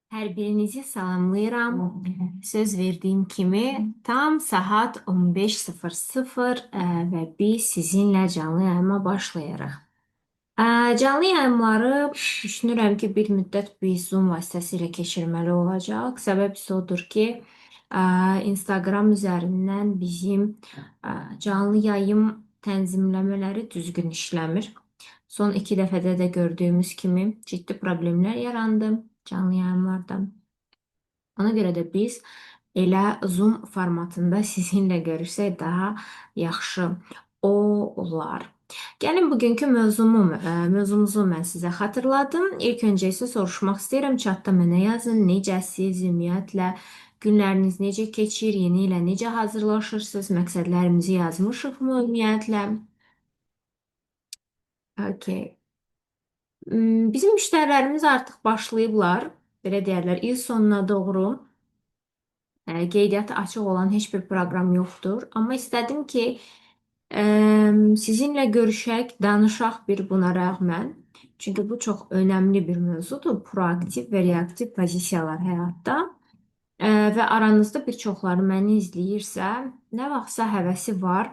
Hər birinizi salamlayıram. Söz verdiyim kimi tam saat 15:00 və biz sizinlə canlı yayıma başlayarıq. Canlı yayımları düşünürəm ki, bir müddət biz Zoom vasitəsilə keçirməli olacaq. Səbəb isə odur ki, Instagram üzərindən bizim canlı yayım tənzimləmələri düzgün işləmir. Son iki dəfədə də gördüyümüz kimi ciddi problemlər yarandı canlı yayımlarda. Ona görə də biz elə Zoom formatında sizinlə görüşsək daha yaxşı olar. Gəlin bugünkü mövzumuzu mən sizə xatırladım. İlk öncə isə soruşmaq istəyirəm, chatda mənə yazın, necəsiz, ümumiyyətlə günləriniz necə keçir, yeni ilə necə hazırlaşırsınız, məqsədlərimizi yazmışıqmı ümumiyyətlə? Okay. Bizim müştərilərimiz artıq başlayıblar, belə deyərlər, il sonuna doğru. Qeydiyyatı açıq olan heç bir proqram yoxdur. Amma istədim ki, sizinlə görüşək, danışaq bir buna rəğmən. Çünki bu çox önəmli bir mövzudur. Proaktiv və reaktiv pozisiyalar həyatda. Və aranızda bir çoxları məni izləyirsə, nə vaxtsa həvəsi var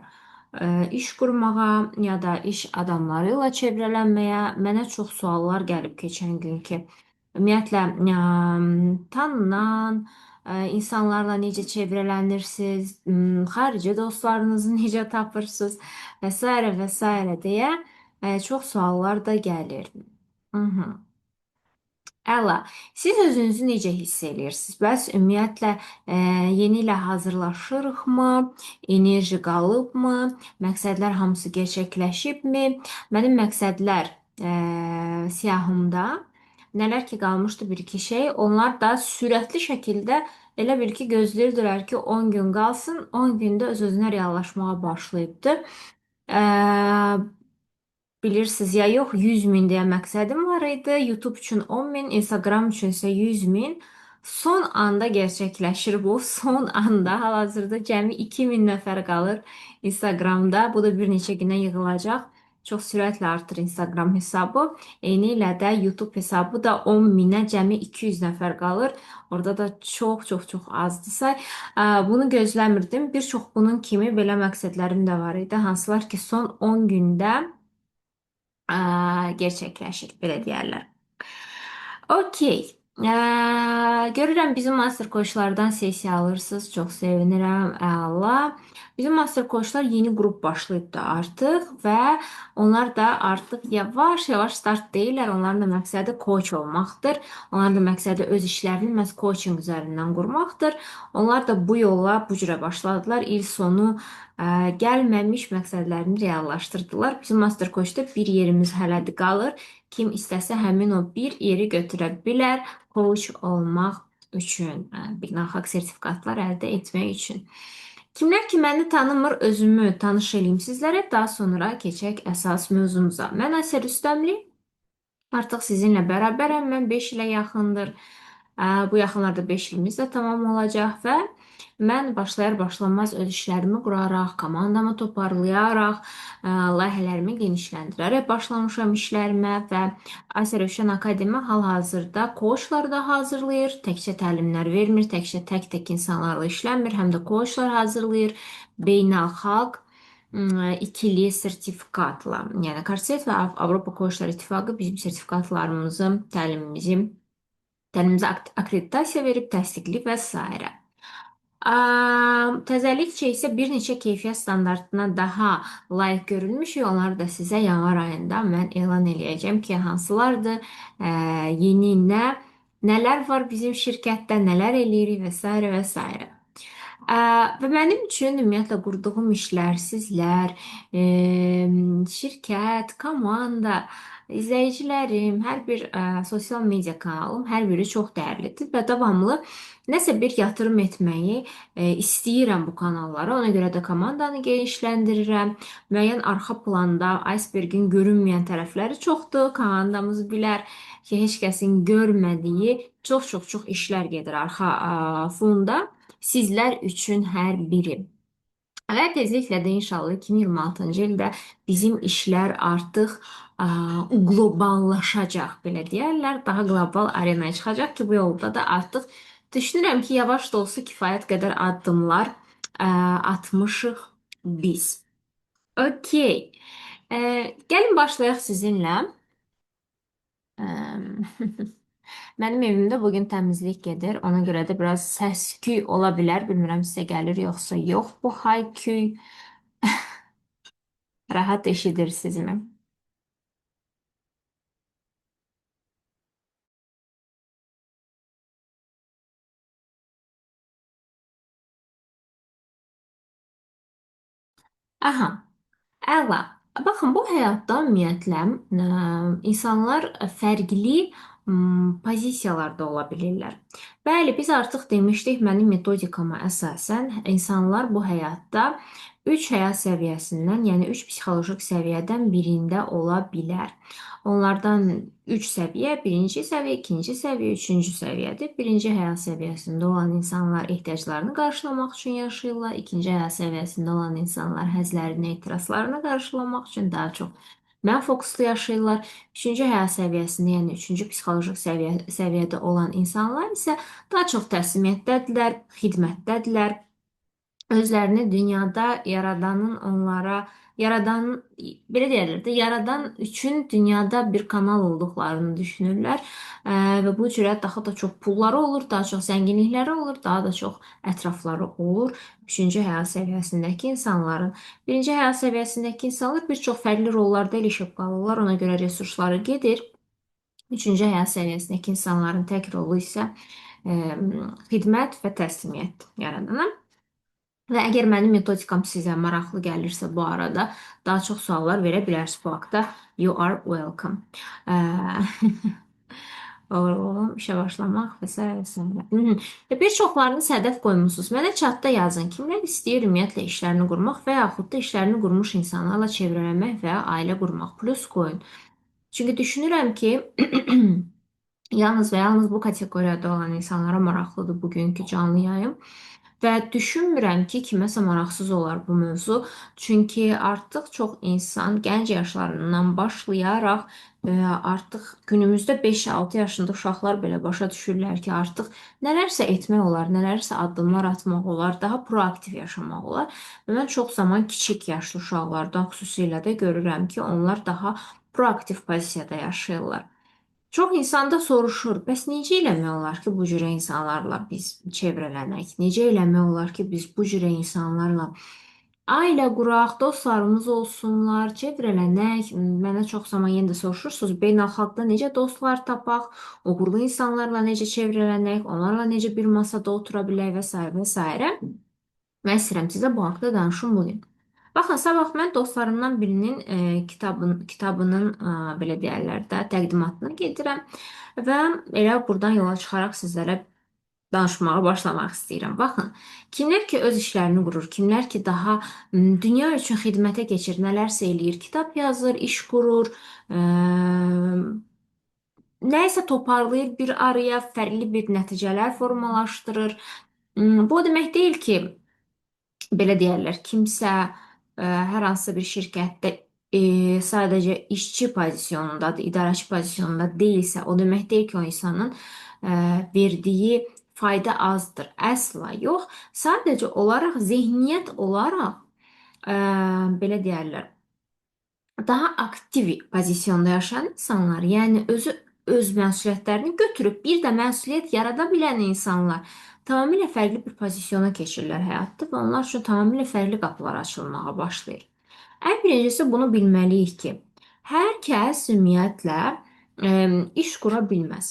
iş qurmağa ya da iş adamları ilə çevrələnməyə mənə çox suallar gəlib keçən gün ki, ümumiyyətlə tanınan insanlarla necə çevrələnirsiniz, xarici dostlarınızı necə tapırsınız və s. deyə çox suallar da gəlir. Mhm. Əla. Siz özünüzü necə hiss edirsiniz? Bəs ümumiyyətlə yeni ilə hazırlaşırıqmı? Enerji qalıbmı? Məqsədlər hamısı gerçəkləşibmi? Mənim məqsədlər siyahımda nələr ki qalmışdı bir-iki şey, onlar da sürətli şəkildə elə bil ki gözləyirdilər ki 10 gün qalsın, 10 gündə öz-özünə reallaşmağa başlayıbdı. Bilirsiniz ya yox, 100 min deyə məqsədim var idi. YouTube üçün 10 min, Instagram üçün isə 100 min. Son anda gerçəkləşir bu. Son anda hal-hazırda cəmi 2000 nəfər qalır Instagramda. Bu da bir neçə günə yığılacaq. Çox sürətlə artır Instagram hesabı. Eyni ilə də YouTube hesabı da 10 minə cəmi 200 nəfər qalır. Orada da çox azdır say. Bunu gözləmirdim. Bir çox bunun kimi belə məqsədlərim də var idi. Hansılar ki son 10 gündə gerçəkləşir, belə deyərlər. Okey. Görürəm bizim master coachlardan sessiya alırsınız. Çox sevinirəm. Əla. Bizim master coachlar yeni qrup başlayıb da artıq və onlar da artıq yavaş-yavaş start deyirlər. Onların da məqsədi coach olmaqdır. Onların da məqsədi öz işlərini məhz coaching üzərindən qurmaqdır. Onlar da bu yola bu cürə başladılar. İl sonu gəlməmiş məqsədlərini reallaşdırdılar. Bizim master coachda bir yerimiz hələdir qalır. Kim istəsə həmin o bir yeri götürə bilər coach olmaq üçün, beynəlxalq sertifikatlar əldə etmək üçün. Kimlər ki məni tanımır, özümü tanış edeyim sizlərə, daha sonra keçək əsas mövzumuza. Mən Asiya Rüstəmli, artıq sizinlə bərabərəm, mən 5 ilə yaxındır. Bu yaxınlarda 5 ilimiz də tamam olacaq və mən başlayar-başlamaz öz işlərimi quraraq, komandamı toparlayaraq, layihələrimi genişləndirərək başlamışam işlərimə və Asiya Rövşən Akademi hal-hazırda coachlar da hazırlayır, təkcə təlimlər vermir, təkcə tək-tək insanlarla işləmir, həm də coachlar hazırlayır, beynəlxalq ikili sertifikatla, yəni Korset və Avropa Coachlar İttifaqı bizim sertifikatlarımızı, təlimimizə akkreditasiya verib, təsdiqləyib və s. Təzəlikcə isə bir neçə keyfiyyət standartına daha layiq görülmüşük. Onları da sizə yanvar ayında mən elan eləyəcəm ki, hansılardır, yeni nələr var bizim şirkətdə, nələr eləyirik və s. və s. Və mənim üçün ümumiyyətlə qurduğum işlər, sizlər, şirkət, komanda, izləyicilərim, hər bir sosial media kanalım, hər biri çox dəyərlidir və davamlı nəsə bir yatırım etməyi istəyirəm bu kanallara. Ona görə də komandanı genişləndirirəm. Müəyyən arxa planda icebergin görünməyən tərəfləri çoxdur. Komandamız bilər ki, heç kəsin görmədiyi çox işlər gedir arxa fonda. Sizlər üçün hər biri. Və tezliklə də inşallah 2026-cı ildə bizim işlər artıq qloballaşacaq, belə deyərlər. Daha qlobal arenaya çıxacaq ki, bu yolda da artıq düşünürəm ki, yavaş da olsa kifayət qədər addımlar atmışıq biz. Okey. Gəlin başlayaq sizinlə. Əm, Mənim evimdə bugün təmizlik gedir. Ona görə də biraz səs-küy ola bilər. Bilmirəm sizə gəlir yoxsa yox. Bu hay-küy rahat eşidirsizmi? Aha. Əla. Baxın, bu həyatda ümumiyyətlə insanlar fərqli pozisiyalarda ola bilirlər. Bəli, biz artıq demişdik, mənim metodikama əsasən insanlar bu həyatda 3 həyat səviyyəsindən, yəni 3 psixoloji səviyyədən birində ola bilər. Onlardan 3 səviyyə, birinci səviyyə, ikinci səviyyə, üçüncü səviyyədir. Birinci həyat səviyyəsində olan insanlar ehtiyaclarını qarşılamaq üçün yaşayırlar. İkinci həyat səviyyəsində olan insanlar həzlərini, ehtiraslarını qarşılamaq üçün daha çox mən fokuslu yaşayırlar. Üçüncü həyat səviyyəsində, yəni üçüncü psixoloji səviyyədə olan insanlar isə daha çox təslimiyyətdədirlər, xidmətdədirlər, özlərini dünyada yaradanın onlara yaradan belə deyirlər də yaradan üçün dünyada bir kanal olduqlarını düşünürlər. Və bu cürə daha da çox pulları olur, daha çox zənginlikləri olur, daha da çox ətrafları olur. Üçüncü həyat səviyyəsindəki insanların. Birinci həyat səviyyəsindəki insanlar bir çox fərqli rollarda ilişib qalırlar, ona görə resursları gedir. Üçüncü həyat səviyyəsindəki insanların tək rolu isə xidmət və təslimiyyət yaradana. Və əgər mənim metodikam sizə maraqlı gəlirsə bu arada daha çox suallar verə bilərsiniz bu haqda. You are welcome. Oğlum, işə başlamaq və s. və s. Bir çoxlarını hədəf qoymusunuz. Mənə chatda yazın. Kimlər istəyir ümumiyyətlə işlərini qurmaq və yaxud da işlərini qurmuş insanlarla çevrələnmək və ya ailə qurmaq. Plus qoyun. Çünki düşünürəm ki, yalnız və yalnız bu kateqoriyada olan insanlara maraqlıdır bugünkü canlı yayım. Və düşünmürəm ki, kiməsə maraqsız olar bu mövzu. Çünki artıq çox insan gənc yaşlarından başlayaraq artıq günümüzdə 5-6 yaşında uşaqlar belə başa düşürlər ki, artıq nələrsə etmək olar, nələrsə addımlar atmaq olar, daha proaktiv yaşamaq olar. Və mən çox zaman kiçik yaşlı uşaqlardan xüsusilə də görürəm ki, onlar daha proaktiv pozisiyada yaşayırlar. Çox insanda soruşur, bəs necə eləmək olar ki, bu cürə insanlarla biz çevrələnək? Necə eləmək olar ki, biz bu cürə insanlarla ailə quraq, dostlarımız olsunlar, çevrələnək? Mənə çox zaman yenə də soruşursunuz, beynəlxalqda necə dostlar tapaq, uğurlu insanlarla necə çevrələnək, onlarla necə bir masada otura bilək və s. və s. Mən istəyirəm sizə bu haqda danışım bugün. Baxın, sabah mən dostlarımdan birinin kitabının belə deyərlər də təqdimatına gedirəm və elə buradan yola çıxaraq sizlərə danışmağa başlamaq istəyirəm. Baxın, kimlər ki öz işlərini qurur, kimlər ki daha dünya üçün xidmətə keçir, nələrsə eləyir, kitab yazır, iş qurur, nəyisə toparlayır, bir araya fərqli bir nəticələr formalaşdırır. Bu o demək deyil ki, belə deyərlər, kimsə hər hansısa bir şirkətdə sadəcə işçi pozisyonundadır, idarəçi pozisyonunda deyilsə, o demək deyil ki, o insanın verdiyi fayda azdır. Əsla yox. Sadəcə olaraq zehniyyət olaraq belə deyərlər, daha aktiv pozisyonda yaşayan insanlar, yəni öz məsuliyyətlərini götürüb bir də məsuliyyət yarada bilən insanlar tamamilə fərqli bir pozisyona keçirlər həyatda və onlar üçün tamamilə fərqli qapılar açılmağa başlayır. Ən birincisi bunu bilməliyik ki, hər kəs ümumiyyətlə iş qura bilməz.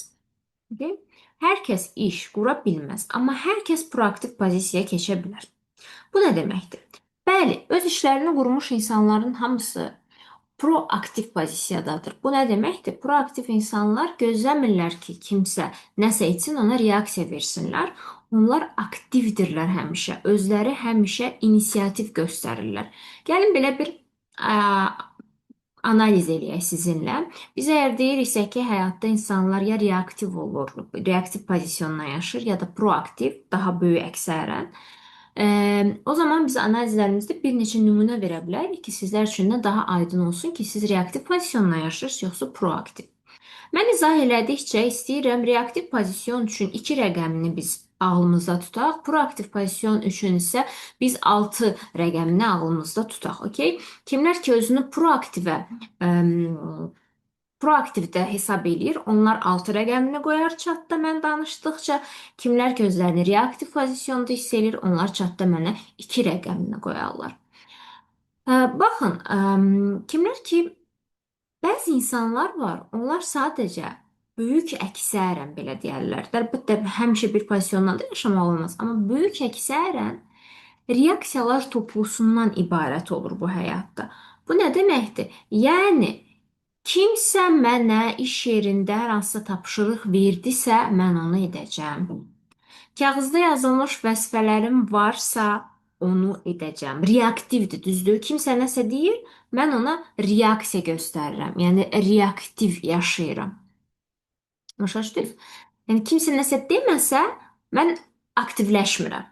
Okay? Hər kəs iş qura bilməz, amma hər kəs proaktiv pozisiyaya keçə bilər. Bu nə deməkdir? Bəli, öz işlərini qurmuş insanların hamısı proaktiv pozisiyadadır. Bu nə deməkdir? Proaktiv insanlar gözləmirlər ki, kimsə nəsə etsin, ona reaksiya versinlər. Onlar aktivdirlər həmişə. Özləri həmişə inisiativ göstərirlər. Gəlin belə bir ə, analiz eləyək sizinlə. Biz əgər deyiriksə ki, həyatda insanlar ya reaktiv olur, reaktiv pozisyonda yaşır, ya da proaktiv, daha böyük əksərən. O zaman biz analizlərimizdə bir neçə nümunə verə bilərik ki, sizlər üçün də daha aydın olsun ki, siz reaktiv pozisyonla yaşayırsınız, yoxsa proaktiv. Mən izah elədikcə istəyirəm reaktiv pozisiyon üçün 2 rəqəmini biz ağlımızda tutaq, proaktiv pozisiyon üçün isə biz 6 rəqəmini ağlımızda tutaq, okey? Kimlər ki özünü proaktivdə hesab eləyir, onlar 6 rəqəmini qoyar çatda mən danışdıqca. Kimlər ki özlərini reaktiv pozisyonda hiss eləyir, onlar çatda mənə 2 rəqəmini qoyarlar. Baxın, kimlər ki bəzi insanlar var, onlar sadəcə böyük əksərən belə deyərlər. Əlbəttə həmişə bir pozisyonda da yaşamaq olmaz, amma böyük əksərən reaksiyalar toplusundan ibarət olur bu həyatda. Bu nə deməkdir? Yəni kimsə mənə iş yerində hər hansısa tapşırıq verdisə, mən onu edəcəm. Kağızda yazılmış vəzifələrim varsa, onu edəcəm. Reaktivdir, düzdür? Kimsə nəsə deyir, mən ona reaksiya göstərirəm. Yəni reaktiv yaşayıram. Başa düşdünüz? Yəni kimsə nəsə deməsə, mən aktivləşmirəm.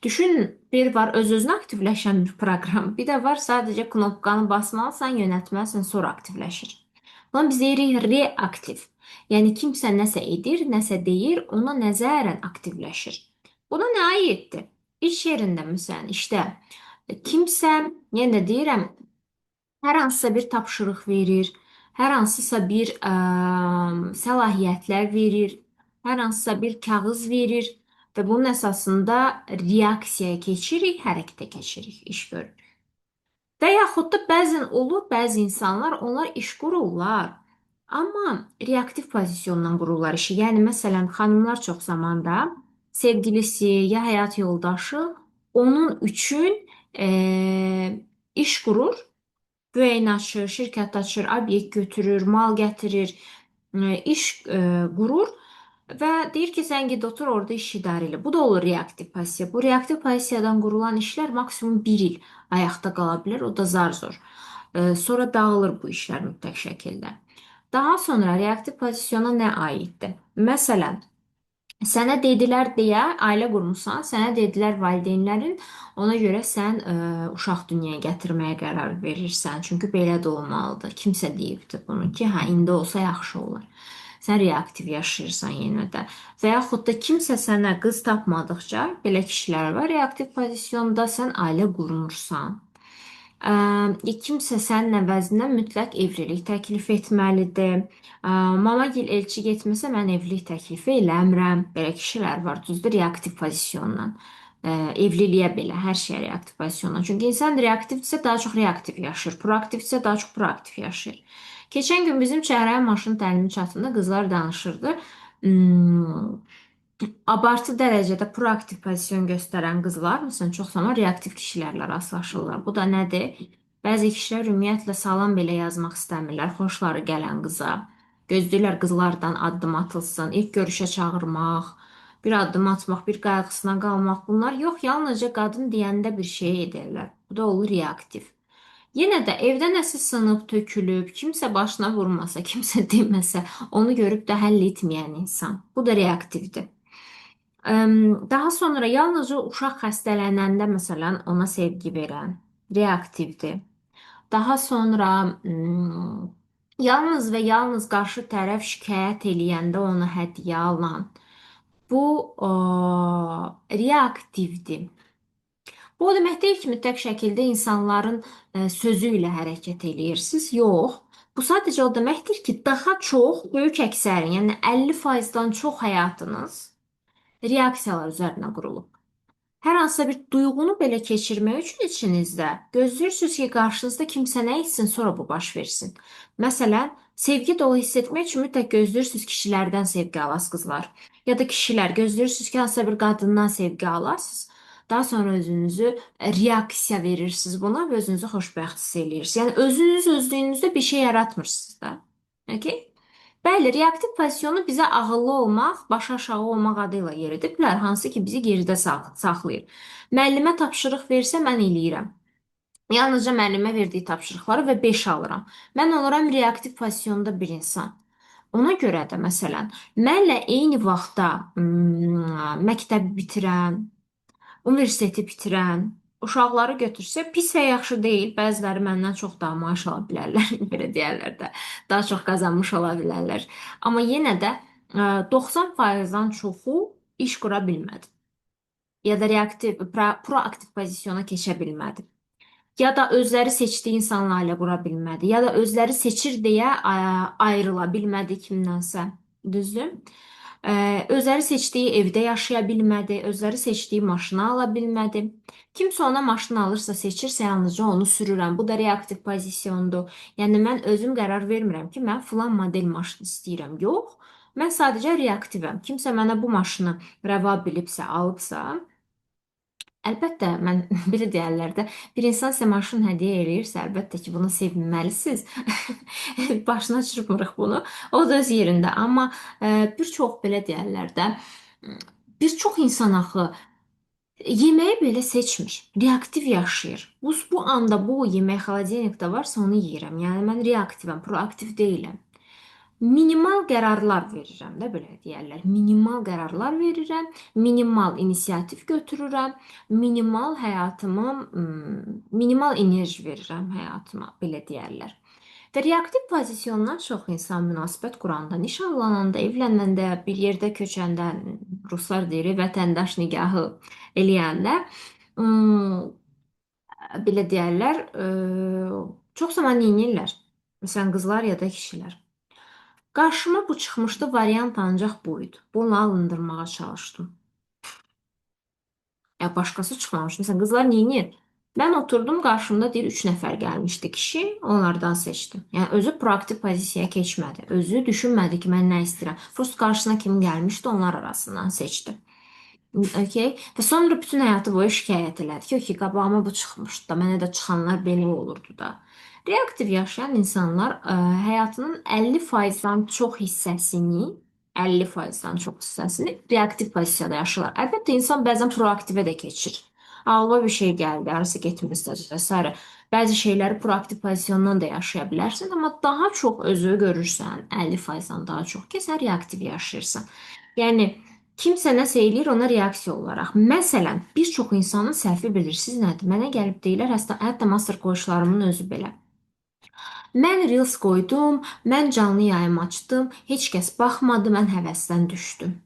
Düşünün, bir var öz-özünə aktivləşən bir proqram, bir də var sadəcə knopkanı basmalısan, yönəltməlisən, sonra aktivləşir. Buna biz deyirik reaktiv. Yəni kimsə nəsə edir, nəsə deyir, ona nəzərən aktivləşir. Buna nə aiddir? İş yerində məsələn, işdə kimsə, yenə də deyirəm, hər hansısa bir tapşırıq verir, hər hansısa bir səlahiyyətlər verir, hər hansısa bir kağız verir və bunun əsasında reaksiyaya keçirik, hərəkətə keçirik, iş görürük. Və yaxud da bəzən olur, bəzi insanlar onlar iş qururlar, amma reaktiv pozisyondan qururlar işi. Yəni məsələn, xanımlar çox zamanda sevgilisi ya həyat yoldaşı onun üçün iş qurur. Düyəni açır, şirkət açır, obyekt götürür, mal gətirir, iş qurur və deyir ki, sən get otur orada iş idarə elə. Bu da olur reaktiv pozisiya. Bu reaktiv pozisiyadan qurulan işlər maksimum 1 il ayaqda qala bilər, o da zar-zor. Sonra dağılır bu işlər mütləq şəkildə. Daha sonra reaktiv pozisiyona nə aiddir? Məsələn, sənə dedilər deyə ailə qurmusan, sənə dedilər valideynlərin, ona görə sən uşaq dünyaya gətirməyə qərar verirsən. Çünki belə də olmalıdır. Kimsə deyibdi bunu ki, hə indi olsa yaxşı olar. Sən reaktiv yaşayırsan yenə də. Və yaxud da kimsə sənə qız tapmadıqca, belə kişilər var, reaktiv pozisyonda sən ailə qurmursan. Kimsə sənin əvəzinə mütləq evlilik təklif etməlidir. Mamagil elçi getməsə mən evlilik təklifi eləmirəm. Belə kişilər var, düzdür, reaktiv pozisyondan. Evliliyə belə, hər şeyə reaktiv pozisyondan. Çünki insan reaktivdirsə daha çox reaktiv yaşayır, proaktivdirsə daha çox proaktiv yaşayır. Keçən gün bizim çəhrayı maşın təlimi çatında qızlar danışırdı. Abartı dərəcədə proaktiv pozisiyon göstərən qızlar, məsələn, çox zaman reaktiv kişilərlə rastlaşırlar. Bu da nədir? Bəzi kişilər ümumiyyətlə salam belə yazmaq istəmirlər, xoşları gələn qıza. Gözləyirlər qızlardan addım atılsın, ilk görüşə çağırmaq, bir addım atmaq, bir qayğısına qalmaq. Bunlar yox, yalnızca qadın deyəndə bir şey edirlər. Bu da olur reaktiv. Yenə də evdə nəsə sınıb, tökülüb, kimsə başına vurmasa, kimsə deməsə, onu görüb də həll etməyən insan. Bu da reaktivdir. Daha sonra yalnızca uşaq xəstələnəndə məsələn ona sevgi verən reaktivdir. Daha sonra yalnız və yalnız qarşı tərəf şikayət eləyəndə ona hədiyyə alan bu reaktivdir. Bu o demək deyil ki, mütləq şəkildə insanların sözü ilə hərəkət eləyirsiniz. Yox. Bu sadəcə o deməkdir ki, daha çox, böyük əksərin, yəni 50%-dan çox həyatınız reaksiyalar üzərinə qurulub. Hər hansısa bir duyğunu belə keçirmək üçün içinizdə gözləyirsiniz ki, qarşınızda kimsə nə etsin, sonra bu baş versin. Məsələn, sevgi dolu hiss etmək üçün mütləq gözləyirsiniz kişilərdən sevgi alasınız qızlar. Ya da kişilər gözləyirsiniz ki, hansısa bir qadından sevgi alasınız. Daha sonra özünüzü reaksiya verirsiniz buna və özünüzü xoşbəxt hiss edirsiniz. Yəni özünüz özlüyünüzdə bir şey yaratmırsınız da. Okay? Bəli, reaktiv pozisyonu bizə ağıllı olmaq, başı aşağı olmaq adı ilə yeridiblər, hansı ki bizi geridə saxlayır. Müəllimə tapşırıq versə mən eləyirəm. Yalnızca müəllimə verdiyi tapşırıqları və 5 alıram. Mən oluram reaktiv pozisyonda bir insan. Ona görə də məsələn, mənlə eyni vaxtda məktəbi bitirən, universiteti bitirən uşaqları götürsə, pis və yaxşı deyil. Bəziləri məndən çox daha maaş ala bilərlər, belə deyərlər də. Daha çox qazanmış ola bilərlər. Amma yenə də 90%-dan çoxu iş qura bilmədi. Ya da proaktiv pozisiyona keçə bilmədi. Ya da özləri seçdiyi insanlarla ailə qura bilmədi. Ya da özləri seçir deyə ayrıla bilmədi kimdənsə. Düzdür? Özləri seçdiyi evdə yaşaya bilmədi, özləri seçdiyi maşını ala bilmədi. Kimsə ona maşın alırsa, seçirsə yalnızca onu sürürəm. Bu da reaktiv pozisyondur. Yəni mən özüm qərar vermirəm ki, mən filan model maşın istəyirəm. Yox, mən sadəcə reaktivəm. Kimsə mənə bu maşını rəva bilibsə, alıbsa, əlbəttə, mən belə deyərlər də, bir insan sizə maşın hədiyyə eləyirsə, əlbəttə ki, buna sevinməlisiniz. Başına çırpmırıq bunu. O da öz yerində. Amma bir çox belə deyərlər də, bir çox insan axı yeməyi belə seçmir. Reaktiv yaşayır. Bu anda bu yemək xaladenikdə varsa onu yeyirəm. Yəni mən reaktivəm, proaktiv deyiləm. Minimal qərarlar verirəm də belə deyərlər. Minimal qərarlar verirəm, minimal inisiativ götürürəm, minimal enerji verirəm həyatıma, belə deyərlər. Və reaktiv pozisyondan çox insan münasibət quranda, nişanlananda, evlənəndə, bir yerdə köçəndə, ruslar deyir, vətəndaş nigahı eləyəndə, belə deyərlər, çox zaman neynirlər? Məsələn, qızlar ya da kişilər. Qarşıma bu çıxmışdı, variant ancaq bu idi. Bunu alındırmağa çalışdım. Ya başqası çıxmamış. Məsələn, qızlar neynir? Mən oturdum, qarşımda deyir 3 nəfər gəlmişdi kişi, onlardan seçdim. Yəni özü proaktiv pozisiyaya keçmədi. Özü düşünmədi ki, mən nə istəyirəm. Prosta qarşısına kim gəlmişdi, onlar arasından seçdi. Okay. Və sonra bütün həyatı boyu şikayət elədi ki, ki, qabağıma bu çıxmışdı da, mənə də çıxanlar belə olurdu da. Reaktiv yaşayan insanlar həyatının 50%-dan çox hissəsini, 50%-dan çox hissəsini reaktiv pozisiyada yaşayırlar. Əlbəttə, insan bəzən proaktivə də keçir. Ağlıma bir şey gəldi, harası getmirsə və s. Bəzi şeyləri proaktiv pozisyondan da yaşaya bilərsən, amma daha çox özü görürsən, 50%-dan daha çox ki, sən reaktiv yaşayırsan. Yəni, kimsə nəsə eləyir, ona reaksiya olaraq. Məsələn, bir çox insanın səhvi bilirsiniz nədir? Mənə gəlib deyirlər, hətta master qoyuşlarımın özü belə. Mən Reels qoydum, mən canlı yayım açdım, heç kəs baxmadı, mən həvəsdən düşdüm.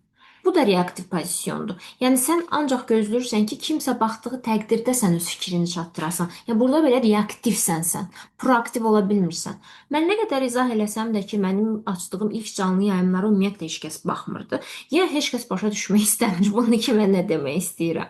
Bu da reaktiv pozisyondur. Yəni sən ancaq gözləyirsən ki, kimsə baxdığı təqdirdə sən öz fikrini çatdırasan. Yəni burada belə reaktivsən sən. Proaktiv ola bilmirsən. Mən nə qədər izah eləsəm də ki, mənim açdığım ilk canlı yayımlara ümumiyyətlə heç kəs baxmırdı. Ya heç kəs başa düşmək istəmir bunu ki, mən nə demək istəyirəm.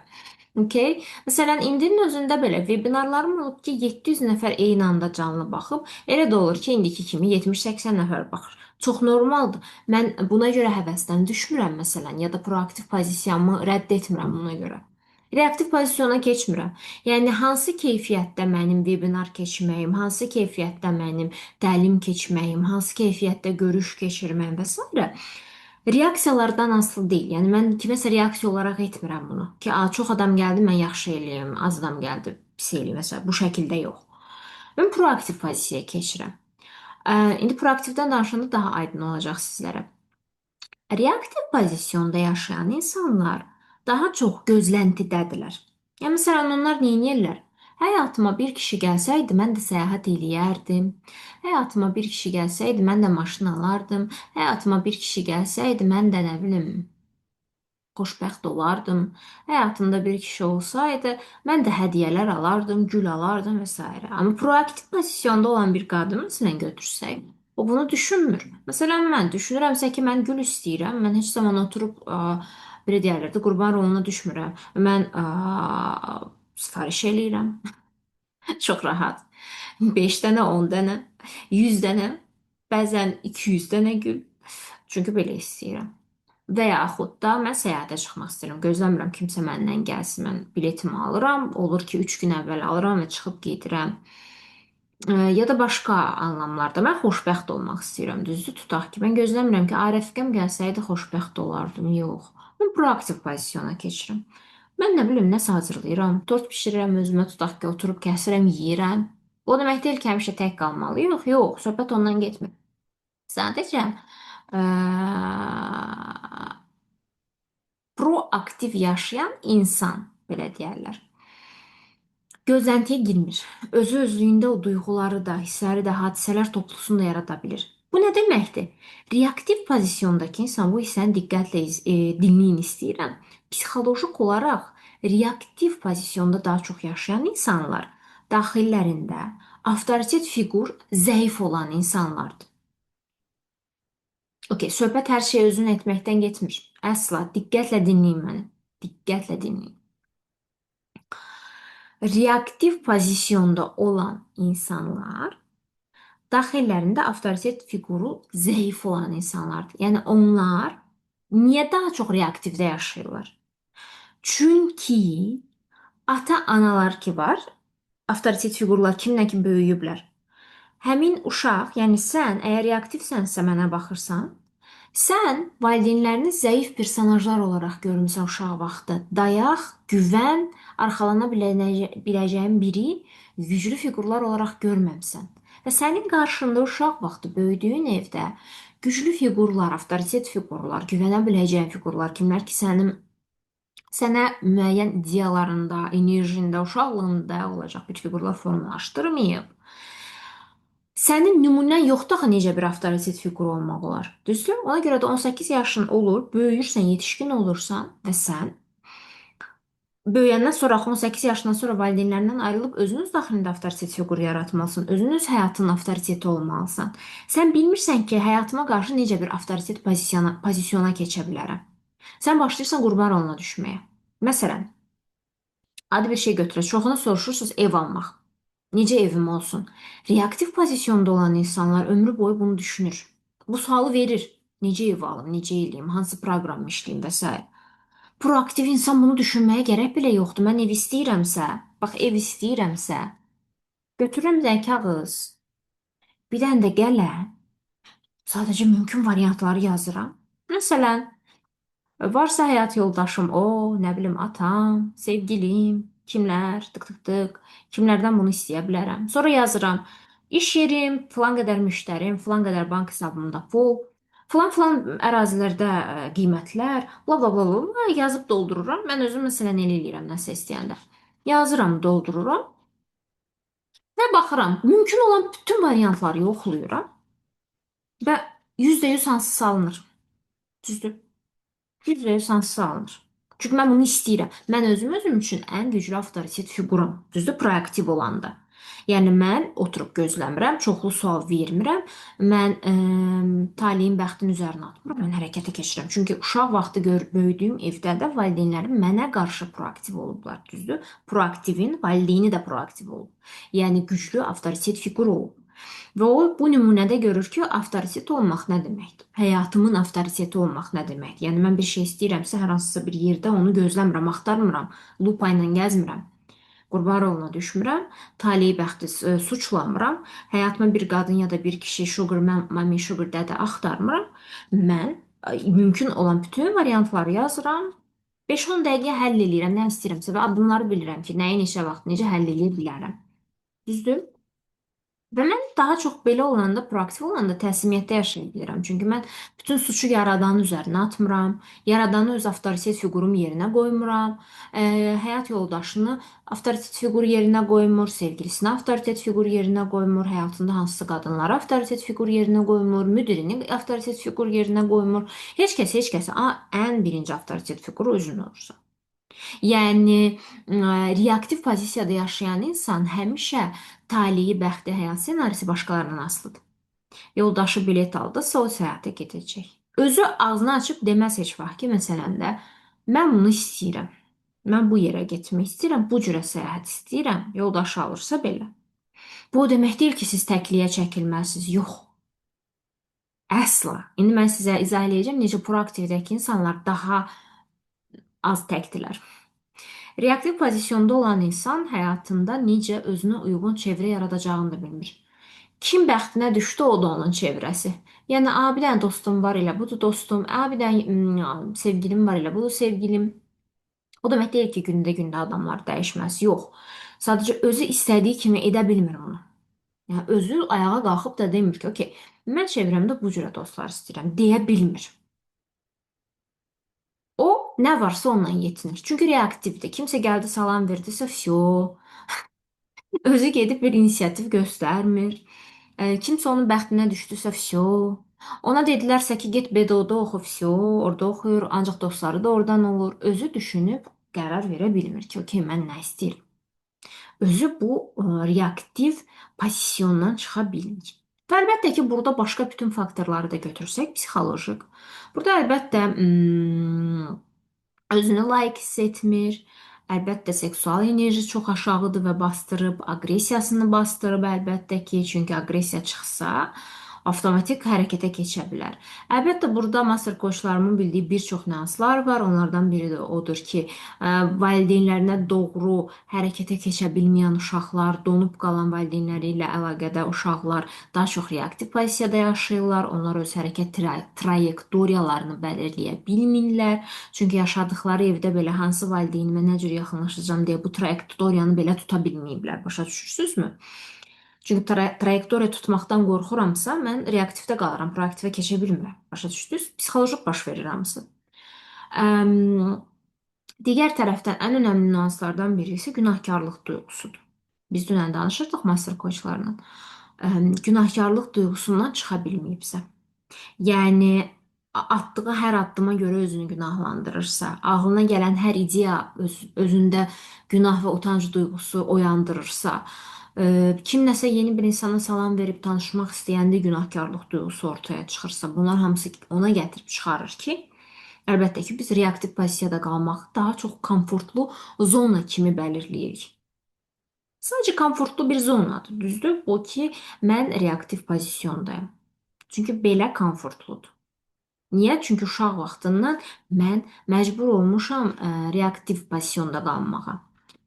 Okay. Məsələn, indinin özündə belə vebinarlarım olub ki, 700 nəfər eyni anda canlı baxıb, elə də olur ki, indiki kimi 70-80 nəfər baxır. Çox normaldır. Mən buna görə həvəsdən düşmürəm məsələn, ya da proaktiv pozisiyamı rədd etmirəm buna görə. Reaktiv pozisiyona keçmirəm. Yəni hansı keyfiyyətdə mənim vebinar keçməyim, hansı keyfiyyətdə mənim təlim keçməyim, hansı keyfiyyətdə görüş keçirməyim və s. Reaksiyalardan asılı deyil. Yəni mən kiməsə reaksiya olaraq etmirəm bunu. Ki, çox adam gəldi, mən yaxşı eləyim, az adam gəldi, pis eləyim məsələn. Bu şəkildə yox. Mən proaktiv pozisiyaya keçirəm. İndi proaktivdən danışanda daha aydın olacaq sizlərə. Reaktiv pozisyonda yaşayan insanlar daha çox gözləntidədirlər. Yəni məsələn onlar nə edirlər? Həyatıma bir kişi gəlsəydi, mən də səyahət eləyərdim. Həyatıma bir kişi gəlsəydi, mən də maşın alardım. Həyatıma bir kişi gəlsəydi, mən də nə bilim, xoşbəxt olardım. Həyatımda bir kişi olsaydı, mən də hədiyyələr alardım, gül alardım və s. Amma proaktiv pozisyonda olan bir qadını məsələn götürsək, o bunu düşünmür. Məsələn, mən düşünürəmsə ki, mən gül istəyirəm, mən heç zaman oturub belə deyərlər də qurban roluna düşmürəm. Mən sifariş eləyirəm. Çox rahat. 5 dənə, 10 dənə, 100 dənə, bəzən 200 dənə gül. Çünki belə istəyirəm. Və yaxud da mən səyahətə çıxmaq istəyirəm. Gözləmirəm kimsə məndən gəlsin. Mən biletimi alıram. Olur ki, 3 gün əvvəl alıram və çıxıb gedirəm. Ya da başqa anlamlarda mən xoşbəxt olmaq istəyirəm. Düzdür, tutaq ki, mən gözləmirəm ki, rəfiqəm gəlsəydi xoşbəxt olardım. Yox. Mən proaktiv pozisiyona keçirəm. Mən nə bilim, nəsə hazırlayıram. Tort bişirirəm özümə, tutaq ki, oturub kəsirəm, yeyirəm. O demək deyil ki, həmişə tək qalmalı. Yox, yox, söhbət ondan getmir. Sadəcə ə, proaktiv yaşayan insan belə deyərlər. Gözləntiyə girmir. Özü özlüyündə o duyğuları da, hissləri də, hadisələr toplusunu da yarada bilir. Bu nə deməkdir? Reaktiv pozisiyondakı insan bu hissəni diqqətlə dinləyin istəyirəm. Psixoloji olaraq reaktiv pozisiyonda daha çox yaşayan insanlar daxillərində avtoritet fiqur zəif olan insanlardır. Okay, söhbət hər şeyi özün etməkdən getmir. Əsla. Diqqətlə dinləyin məni. Diqqətlə dinləyin. Reaktiv pozisyonda olan insanlar daxillərində avtoritet fiquru zəif olan insanlardır. Yəni onlar niyə daha çox reaktivdə yaşayırlar? Çünki ata-analar ki var, avtoritet fiqurlar kimlə ki böyüyüblər. Həmin uşaq, yəni sən əgər reaktivsənsə mənə baxırsan, sən valideynlərini zəif personajlar olaraq görmüsən uşaq vaxtı. Dayaq, güvən, arxalana biləcəyin biri güclü fiqurlar olaraq görməmsən. Və sənin qarşında uşaq vaxtı böyüdüyün evdə güclü fiqurlar, avtoritet fiqurlar, güvənə biləcəyin fiqurlar, kimlər ki sənə müəyyən ideyalarında, enerjində, uşaqlığında olacaq bir fiqurlar formalaşdırmayıb. Sənin nümunən yoxdur axı necə bir avtoritet fiquru olmaq olar. Düzdür? Ona görə də 18 yaşın olur, böyüyürsən, yetişkin olursan və sən böyüyəndən sonra 18 yaşından sonra valideynlərindən ayrılıb özün öz daxilində avtoritet fiquru yaratmalısan. Özün öz həyatının avtoriteti olmalısan. Sən bilmirsən ki, həyatıma qarşı necə bir avtoritet pozisiyona keçə bilərəm. Sən başlayırsan qurban roluna düşməyə. Məsələn, adi bir şey götürək. Çoxunu soruşursunuz ev almaq. Necə evim olsun? Reaktiv pozisyonda olan insanlar ömrü boyu bunu düşünür. Bu sualı verir. Necə ev alım, necə eləyim, hansı proqram işləyim və s. Proaktiv insan bunu düşünməyə gərək belə yoxdur. Mən ev istəyirəmsə, bax ev istəyirəmsə, götürürəm də kağız, bir dənə də qələm, sadəcə mümkün variantları yazıram. Məsələn, varsa həyat yoldaşım, o, nə bilim, atam, sevgilim, kimlər, tık tık tık, kimlərdən bunu istəyə bilərəm. Sonra yazıram, iş yerim, filan qədər müştərim, filan qədər bank hesabımda pul, filan filan ərazilərdə qiymətlər, bla bla bla bla yazıb doldururam. Mən özüm məsələn elə eləyirəm nəsə istəyəndə. Yazıram, doldururam və baxıram, mümkün olan bütün variantları yoxlayıram və %100 hansısı alınır. Düzdür? %100 hansısı alınır. Çünki mən bunu istəyirəm. Mən özüm üçün ən güclü avtoritet fiquram. Düzdür? Proaktiv olanda. Yəni mən oturub gözləmirəm, çoxlu sual vermirəm. Mən taleyin bəxtin üzərinə atmıram. Mən hərəkətə keçirəm. Çünki uşaq vaxtı böyüdüyüm evdə də valideynlərim mənə qarşı proaktiv olublar. Düzdür? Proaktivin valideyni də proaktiv olub. Yəni güclü avtoritet fiquru olub. Və o bu nümunədə görür ki, avtoritet olmaq nə deməkdir? Həyatımın avtoriteti olmaq nə deməkdir? Yəni mən bir şey istəyirəmsə, hər hansısa bir yerdə onu gözləmirəm, axtarmıram, lupa ilə gəzmirəm. Qurban roluna düşmürəm, taleyi bəxti suçlamıram, həyatıma bir qadın ya da bir kişi sugar mommy, sugar daddy axtarmıram. Mən mümkün olan bütün variantları yazıram. 5-10 dəqiqə həll eləyirəm, nə istəyirəmsə və addımları bilirəm ki, nəyi neçə vaxt necə həll eləyə bilərəm. Düzdür? Və mən daha çox belə olanda, proaktiv olanda təslimiyyətdə yaşaya bilirəm. Çünki mən bütün suçu yaradanın üzərinə atmıram, yaradanı öz avtoritet fiqurum yerinə qoymuram, həyat yoldaşını avtoritet fiqur yerinə qoymur, sevgilisini avtoritet fiqur yerinə qoymur, həyatında hansısa qadınları avtoritet fiqur yerinə qoymur, müdirini avtoritet fiqur yerinə qoymur. Heç kəs, ən birinci avtoritet fiquru özün olursan. Yəni reaktiv pozisiyada yaşayan insan həmişə taleyi, bəxti, həyat ssenarisi başqalarından asılıdır. Yoldaşı bilet aldısa, o səyahətə gedəcək. Özü ağzını açıb deməz heç vaxt ki, məsələn də, mən bunu istəyirəm. Mən bu yerə getmək istəyirəm, bu cürə səyahət istəyirəm. Yoldaşı alırsa belə. Bu o demək deyil ki, siz təkliyə çəkilməlisiniz. Yox. Əsla. İndi mən sizə izah edəcəm necə proaktivdəki insanlar daha az təkdilər. Reaktiv pozisyonda olan insan həyatında necə özünə uyğun çevrə yaradacağını da bilmir. Kim bəxtinə düşdü, o da onun çevrəsi. Yəni, bir dənə dostum var elə, budur dostum. Bir dənə sevgilim var elə, budur sevgilim. O demək deyil ki, gündə adamlar dəyişməz. Yox. Sadəcə özü istədiyi kimi edə bilmir bunu. Yəni, özü ayağa qalxıb da demir ki, okey, mən çevrəmdə bu cürə dostlar istəyirəm, deyə bilmir. O nə varsa onunla yetinir. Çünki reaktivdir. Kimsə gəldi salam verdisə, vsyo. Özü gedib bir inisiativ göstərmir. Kimsə onun bəxtinə düşdüsə, vsyo. Ona dedilərsə ki, get BDO-da oxu, vsyo, orada oxuyur, ancaq dostları da oradan olur. Özü düşünüb qərar verə bilmir ki, okey, mən nə istəyirəm. Özü bu reaktiv pozisyondan çıxa bilmir. Və əlbəttə ki, burada başqa bütün faktorları da götürsək, psixoloji. Burada əlbəttə özünü layiq hiss etmir. Əlbəttə seksual enerji çox aşağıdır və bastırıb, aqressiyasını bastırıb əlbəttə ki, çünki aqressiya çıxsa, avtomatik hərəkətə keçə bilər. Əlbəttə burada master koçlarımın bildiyi bir çox nüanslar var. Onlardan biri də odur ki, valideynlərinə doğru hərəkətə keçə bilməyən uşaqlar, donub qalan valideynləri ilə əlaqədə uşaqlar daha çox reaktiv pozisiyada yaşayırlar. Onlar öz hərəkət trayektoriyalarını belirləyə bilmirlər. Çünki yaşadıkları evdə belə hansı valideynimə nə cür yaxınlaşacağam deyə bu trayektoriyanı belə tuta bilməyiblər. Başa düşürsünüzmü? Çünki trayektoriya tutmaqdan qorxuramsa, mən reaktivdə qalıram, proaktivə keçə bilmirəm. Başa düşdünüz? Psixoloji baş verir hamısı. Digər tərəfdən ən önəmli nüanslardan biri isə günahkarlıq duyğusudur. Biz dünən danışırdıq master koçlarla. Günahkarlıq duyğusundan çıxa bilməyibsə. Yəni atdığı hər addıma görə özünü günahlandırırsa, ağlına gələn hər ideya özündə günah və utanc duyğusu oyandırırsa, kim nəsə yeni bir insana salam verib tanışmaq istəyəndə günahkarlıq duyğusu ortaya çıxırsa, bunlar hamısı ona gətirib çıxarır ki, əlbəttə ki, biz reaktiv pozisiyada qalmaq daha çox komfortlu zona kimi belirləyirik. Sadəcə komfortlu bir zonadır, düzdür? Bu ki, mən reaktiv pozisyondayım. Çünki belə komfortludur. Niyə? Çünki uşaq vaxtından mən məcbur olmuşam reaktiv pozisyonda qalmağa.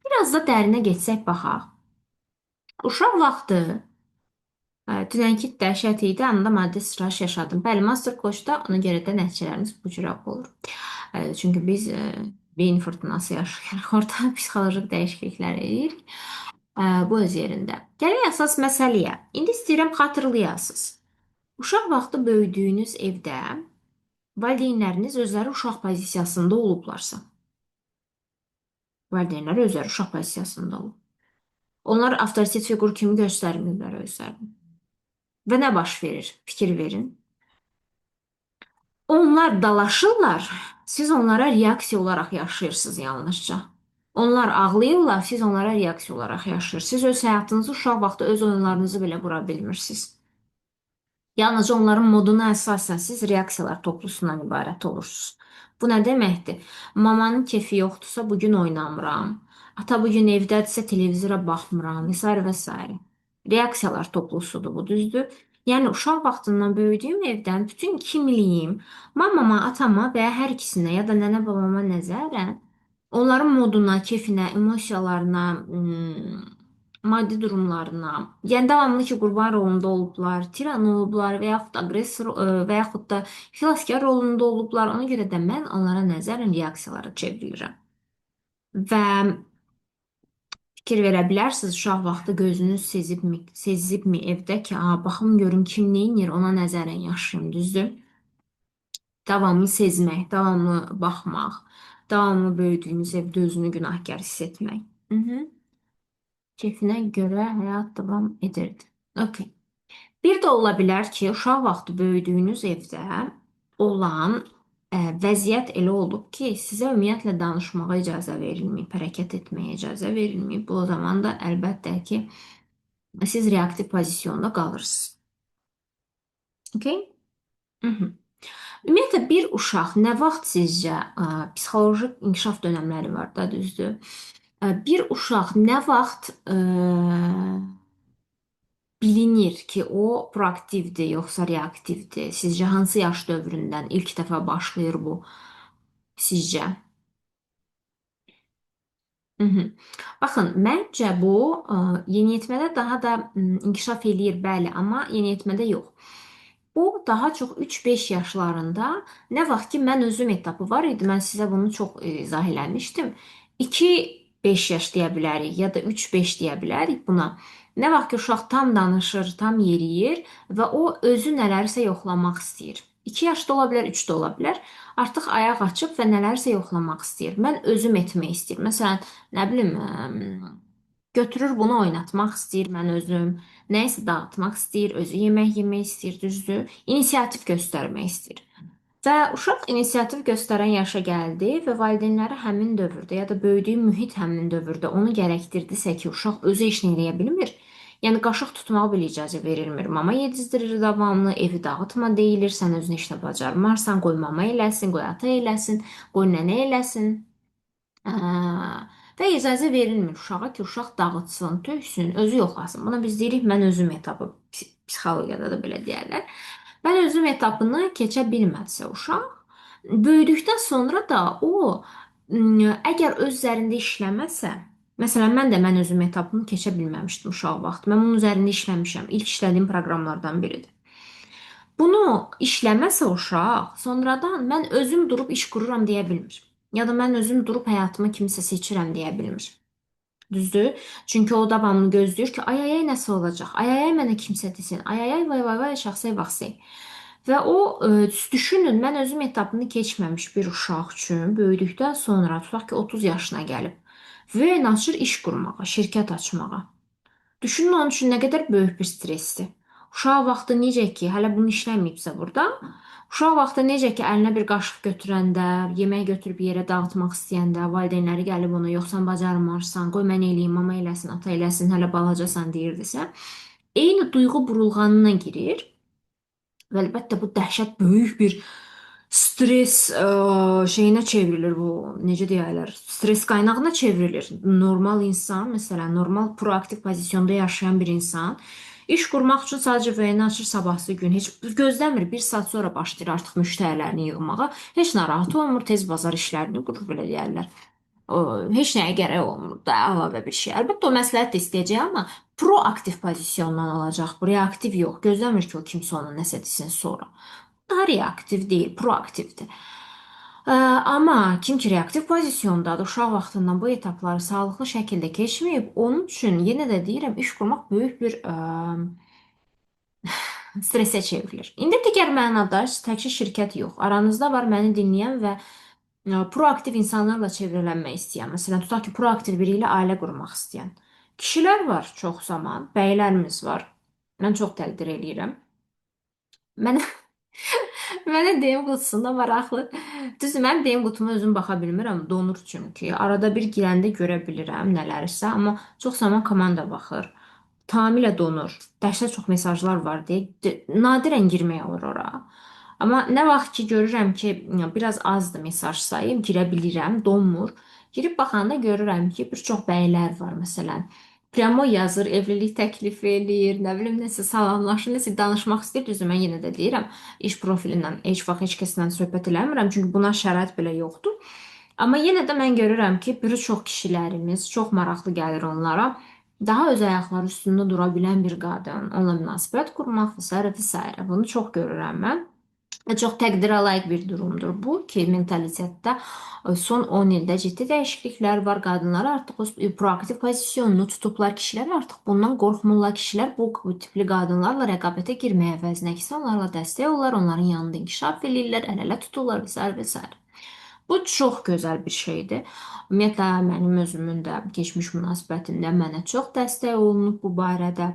Biraz da dərinə getsək baxaq. Uşaq vaxtı dünənki dəhşət idi, anında maddi stres yaşadım. Bəli, master koçda ona görə də nəticələrimiz bu cür olur. Çünki biz beyin fırtınası yaşayırıq, orada psixoloji dəyişikliklər edirik. Bu öz yerində. Gələk əsas məsələyə. İndi istəyirəm xatırlayasınız. Uşaq vaxtı böyüdüyünüz evdə valideynləriniz özləri uşaq pozisiyasında olublarsa, valideynlər özləri uşaq pozisiyasında olub. Onlar avtoritet fiqur kimi göstərmirlər özlərini. Və nə baş verir? Fikir verin. Onlar dalaşırlar, siz onlara reaksiya olaraq yaşayırsınız yalnızca. Onlar ağlayırlar, siz onlara reaksiya olaraq yaşayırsınız. Siz öz həyatınızı uşaq vaxtı öz oyunlarınızı belə qura bilmirsiniz. Yalnızca onların moduna əsasən siz reaksiyalar toplusundan ibarət olursunuz. Bu nə deməkdir? Mamanın kefi yoxdursa bugün oynamıram. Ata bugün evdədirsə televizora baxmıram və s. və s. Reaksiyalar toplusudur bu, düzdür? Yəni uşaq vaxtından böyüdüyüm evdən bütün kimliyim mamama, atama və ya hər ikisinə ya da nənə babama nəzərən onların moduna, kefinə, emosiyalarına, maddi durumlarına, yəni davamlı ki, qurban rolunda olublar, tiran olublar və yaxud aqressor və yaxud da xilaskar rolunda olublar. Ona görə də mən onlara nəzərən reaksiyalara çevrilirəm. Və fikir verə bilərsiniz, uşaq vaxtı gözünüz sezibmi evdə ki, baxım görüm kim neynir, ona nəzərən yaşayım, düzdür? Davamlı sezmək, davamlı baxmaq, davamlı böyüdüyünüz evdə özünü günahkar hiss etmək. Kefinə görə həyat davam edirdi. Okay. Bir də ola bilər ki, uşaq vaxtı böyüdüyünüz evdə olan vəziyyət elə olub ki, sizə ümumiyyətlə danışmağa icazə verilməyib, hərəkət etməyə icazə verilməyib. Bu zaman da əlbəttə ki, siz reaktiv pozisyonda qalırsınız. Okay? Ümumiyyətlə bir uşaq nə vaxt sizcə psixoloji inkişaf dönəmləri var da, düzdür? Bir uşaq nə vaxt bilinir ki, o proaktivdir, yoxsa reaktivdir? Sizcə hansı yaş dövründən ilk dəfə başlayır bu sizcə? Baxın, məncə bu yeniyetmədə daha da inkişaf eləyir, bəli, amma yeniyetmədə yox. Bu daha çox 3-5 yaşlarında, nə vaxt ki mən özüm etapı var idi, mən sizə bunu çox izah eləmişdim. 2-5 yaş deyə bilərik ya da 3-5 deyə bilərik buna. Nə vaxt ki uşaq tam danışır, tam yeriyir və o özü nələrisə yoxlamaq istəyir. 2 yaşda ola bilər, 3 də ola bilər. Artıq ayaq açıb və nələrsə yoxlamaq istəyir. Mən özüm etmək istəyir. Məsələn, nə bilim, götürür bunu oynatmaq istəyir mən özüm. Nəyisə dağıtmaq istəyir, özü yemək yemək istəyir, düzdür? İnisiativ göstərmək istəyir. Və uşaq inisiativ göstərən yaşa gəldi və valideynləri həmin dövrdə ya da böyüdüyü mühit həmin dövrdə onu gərəkdirdisə ki, uşaq özü heç nə eləyə bilmir. Yəni qaşıq tutmağa belə icazə verilmir. Mama yedizdirir davamlı, evi dağıtma deyilir, sən özün heç nə bacarmarsan, qoy mama eləsin, qoy ata eləsin, qoy nənə eləsin. Və icazə verilmir uşağa ki, uşaq dağıtsın, töksün, özü yoxlasın. Buna biz deyirik, mən özüm etabı. Psixologiyada da belə deyərlər. Mən özüm etapını keçə bilmədisə uşaq, böyüdükdən sonra da o əgər öz üzərində işləməsə, məsələn, mən özüm etapını keçə bilməmişdim uşaq vaxtı. Mən bunun üzərində işləmişəm. İlk işlədiyim proqramlardan biridir. Bunu işləməsə uşaq, sonradan mən özüm durub iş qururam deyə bilmir. Ya da mən özüm durub həyatımı kimsə seçirəm deyə bilmir. Düzdür? Çünki o davamlı gözləyir ki, ay ay ay nəsə olacaq. Ay ay ay mənə kimsə desin. Ay ay ay vay vay vay şəxsəy vaxsay. Və o düşünün, mən özüm etapını keçməmiş bir uşaq üçün böyüdükdən sonra tutaq ki 30 yaşına gəlib və naçır iş qurmağa, şirkət açmağa. Düşünün onun üçün nə qədər böyük bir stressdir. Uşaq vaxtı necə ki, hələ bunu işləməyibsə burada, uşaq vaxtı necə ki, əlinə bir qaşıq götürəndə, yemək götürüb yerə dağıtmaq istəyəndə, valideynləri gəlib ona, yoxsan bacarmarsan, qoy mən eləyim, mama eləsin, ata eləsin, hələ balacasan deyirdisə, eyni duyğu burulğanına girir. Və əlbəttə bu dəhşət böyük bir stres şeyinə çevrilir bu, necə deyirlər, stres qaynağına çevrilir. Normal insan, məsələn, normal proaktiv pozisyonda yaşayan bir insan iş qurmaq üçün sadəcə veyni açır sabahsı gün, heç gözləmir, bir saat sonra başlayır artıq müştərilərini yığmağa, heç narahat olmur, tez bazar işlərini qurur, belə deyərlər. Heç nəyə gərək olmur da əlavə bir şey. Əlbəttə o məsləhət də istəyəcək, amma proaktiv pozisyondan alacaq. Bu reaktiv yox. Gözləmir ki, o kimsə ona nəsə desin sonra. Daha reaktiv deyil, proaktivdir. Amma kim ki reaktiv pozisyondadır, uşaq vaxtından bu etapları sağlıqlı şəkildə keçməyib, onun üçün yenə də deyirəm, iş qurmaq böyük bir stressə çevrilir. İndi digər mənada təkcə şirkət yox, aranızda var məni dinləyən və proaktiv insanlarla çevrələnmək istəyən, məsələn, tutaq ki, proaktiv biri ilə ailə qurmaq istəyən kişilər var çox zaman, bəylərimiz var. Mən çox təqdir eləyirəm. Mənə Mənə deyim qutusunda maraqlı. Düzdür, mən deyim qutuma özüm baxa bilmirəm, donur çünki. Arada bir girəndə görə bilirəm nələrsə, amma çox zaman komanda baxır. Tamamilə donur. Dəhşət çox mesajlar var deyə nadirən girmək olur ora. Amma nə vaxt ki görürəm ki, biraz azdır mesaj sayım, girə bilirəm, donmur. Girib baxanda görürəm ki, bir çox bəylər var məsələn. Primo yazır, evlilik təklifi eləyir, nə bilim nəsə salamlaşır, nəsə danışmaq istəyir. Düzdür, mən yenə də deyirəm, iş profilindən heç vaxt heç kəslə söhbət eləmirəm, çünki buna şərait belə yoxdur. Amma yenə də mən görürəm ki, bir çox kişilərimiz çox maraqlı gəlir onlara. Daha öz ayaqları üstündə dura bilən bir qadın, onunla münasibət qurmaq və s. və s. Bunu çox görürəm mən. Və çox təqdirə layiq bir durumdur bu ki, mentalitetdə son 10 ildə ciddi dəyişikliklər var. Qadınlar artıq öz proaktiv pozisyonunu tutublar, kişilər artıq bundan qorxmurlar. Kişilər bu tipli qadınlarla rəqabətə girməyə əvəzinə ki, onlarla dəstək olurlar, onların yanında inkişaf eləyirlər, əl-ələ tuturlar və s. və s. Bu çox gözəl bir şeydir. Ümumiyyətlə, mənim özümün də keçmiş münasibətimdə mənə çox dəstək olunub bu barədə.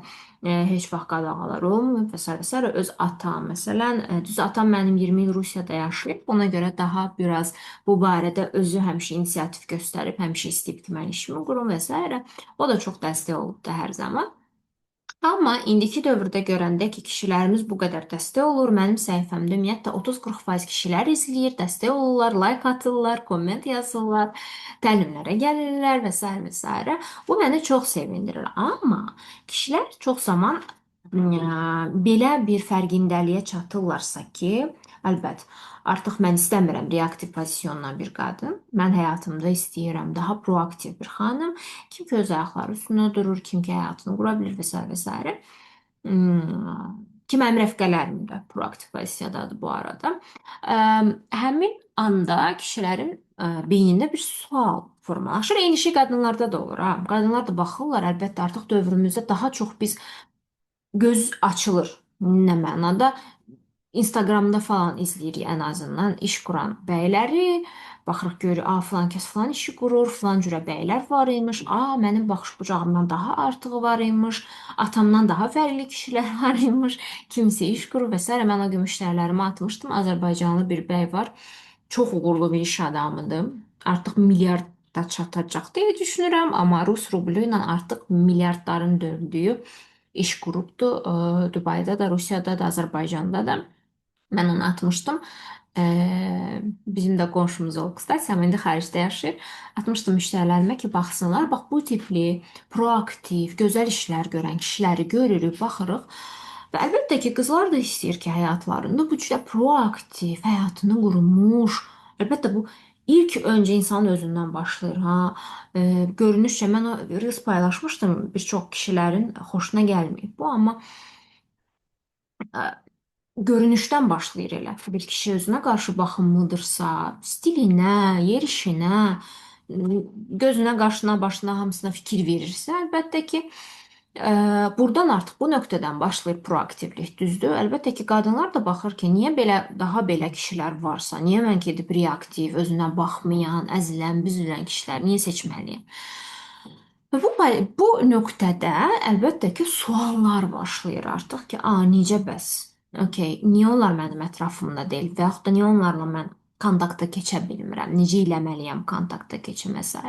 Heç vaxt qadağalar olmayıb və s. və s. Öz atam, məsələn, düz atam mənim 20 il Rusiyada yaşayıb. Ona görə daha biraz bu barədə özü həmişə inisiativ göstərib, həmişə istəyib ki, mən işimi qurum və s. O da çox dəstək olubdu hər zaman. Amma indiki dövrdə görəndə ki, kişilərimiz bu qədər dəstək olur, mənim səhifəmdə ümumiyyətlə 30-40% kişilər izləyir, dəstək olurlar, like atırlar, komment yazırlar, təlimlərə gəlirlər və s. və s. Bu məni çox sevindirir. Amma kişilər çox zaman belə bir fərqindəliyə çatırlarsa ki, əlbət, artıq mən istəmirəm reaktiv pozisyondan bir qadın. Mən həyatımda istəyirəm daha proaktiv bir xanım. Kim ki öz ayaqları üstündə durur, kim ki həyatını qura bilir və s. və s. Ki mənim rəfiqələrim də proaktiv pozisiyadadır bu arada. Həmin anda kişilərin beynində bir sual formalaşır. Eyni şey qadınlarda da olur. Ha. Qadınlar da baxırlar, əlbəttə artıq dövrümüzdə daha çox biz göz açılır. Nə mənada? Instagramda falan izləyirik ən azından iş quran bəyləri. Baxırıq görürük, a filan kəs filan işi qurur, filan cürə bəylər var imiş. A mənim baxış bucağımdan daha artığı var imiş. Atamdan daha fərqli kişilər var imiş. Kimsə iş qurur və s. Mən o gün müştərilərimi atmışdım. Azərbaycanlı bir bəy var. Çox uğurlu bir iş adamıdır. Artıq milyarda çatacaq deyə düşünürəm, amma Rus rublu ilə artıq milyardların döndüyü iş qurubdu. Dubayda da, Rusiyada da, Azərbaycanda da. Mən onu atmışdım. Bizim də qonşumuz olub, kstati, amma indi xaricdə yaşayır. Atmışdım müştərilərimə ki, baxsınlar. Bax, bu tipli, proaktiv, gözəl işlər görən kişiləri görürük, baxırıq. Və əlbəttə ki, qızlar da istəyir ki, həyatlarında bu cürə proaktiv, həyatını qurmuş. Əlbəttə bu ilk öncə insanın özündən başlayır, ha. Görünüşcə mən o reels paylaşmışdım, bir çox kişilərin xoşuna gəlməyib bu, amma görünüşdən başlayır elə. Bir kişi özünə qarşı baxımlıdırsa, stilinə, yerişinə, gözünə, qaşına, başına, hamısına fikir verirsə, əlbəttə ki, buradan artıq bu nöqtədən başlayır proaktivlik, düzdür? Əlbəttə ki, qadınlar da baxır ki, niyə belə daha belə kişilər varsa, niyə mən gedib reaktiv, özünə baxmayan, əzilən, büzülən kişilər niyə seçməliyəm? Və bu nöqtədə əlbəttə ki, suallar başlayır artıq ki, necə bəs? Okay, niyə onlar mənim ətrafımda deyil və yaxud da niyə onlarla mən kontakta keçə bilmirəm? Necə eləməliyəm kontakta keçim və s.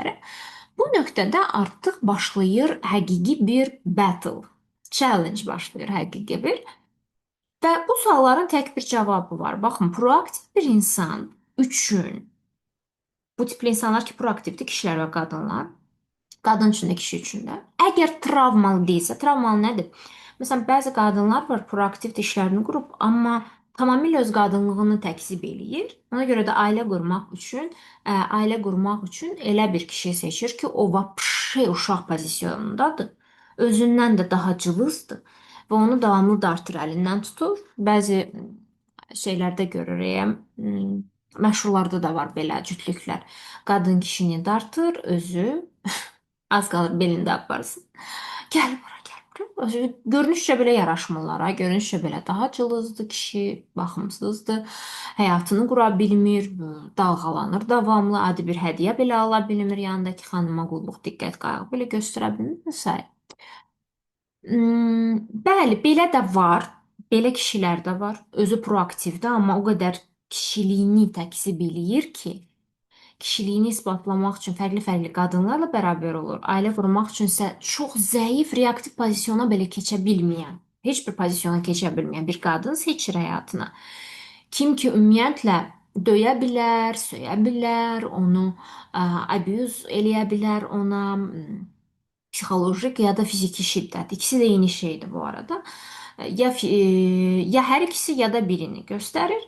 Bu nöqtədə artıq başlayır həqiqi bir battle, challenge başlayır həqiqi bir. Və bu sualların tək bir cavabı var. Baxın, proaktiv bir insan üçün bu tipli insanlar ki, proaktivdir, kişilər və qadınlar. Qadın üçün də, kişi üçün də. Əgər travmalı deyilsə, travmalı nədir? Məsələn, bəzi qadınlar var, proaktiv işlərini qurub, amma tamamilə öz qadınlığını təkzib eləyir. Ona görə də ailə qurmaq üçün elə bir kişi seçir ki, o vapşe uşaq pozisyonundadır. Özündən də daha cılızdır və onu davamlı dartır, əlindən tutur. Bəzi şeylərdə görürəm, məşhurlarda da var belə cütlüklər. Qadın kişini dartır, özü az qalır belində aparsın. Gəl bura, gəl bura. Görünüşcə belə yaraşmırlar, ha. Görünüşcə belə daha cılızdır kişi, baxımsızdır. Həyatını qura bilmir, dalğalanır davamlı, adi bir hədiyyə belə ala bilmir, yanındakı xanıma qulluq, diqqət, qayğı belə göstərə bilmir və s. Bəli, belə də var. Belə kişilər də var. Özü proaktivdir, amma o qədər kişiliyini təkzib eləyir ki, kişiliyini isbatlamaq üçün fərqli-fərqli qadınlarla bərabər olur. Ailə qurmaq üçünsə çox zəif, reaktiv pozisyona belə keçə bilməyən, heç bir pozisyona keçə bilməyən bir qadın seçir həyatına. Kim ki ümumiyyətlə döyə bilər, söyə bilər, onu abuse eləyə bilər ona, psixolojik ya da fiziki şiddət. İkisi də eyni şeydir bu arada. Ya hər ikisi ya da birini göstərir.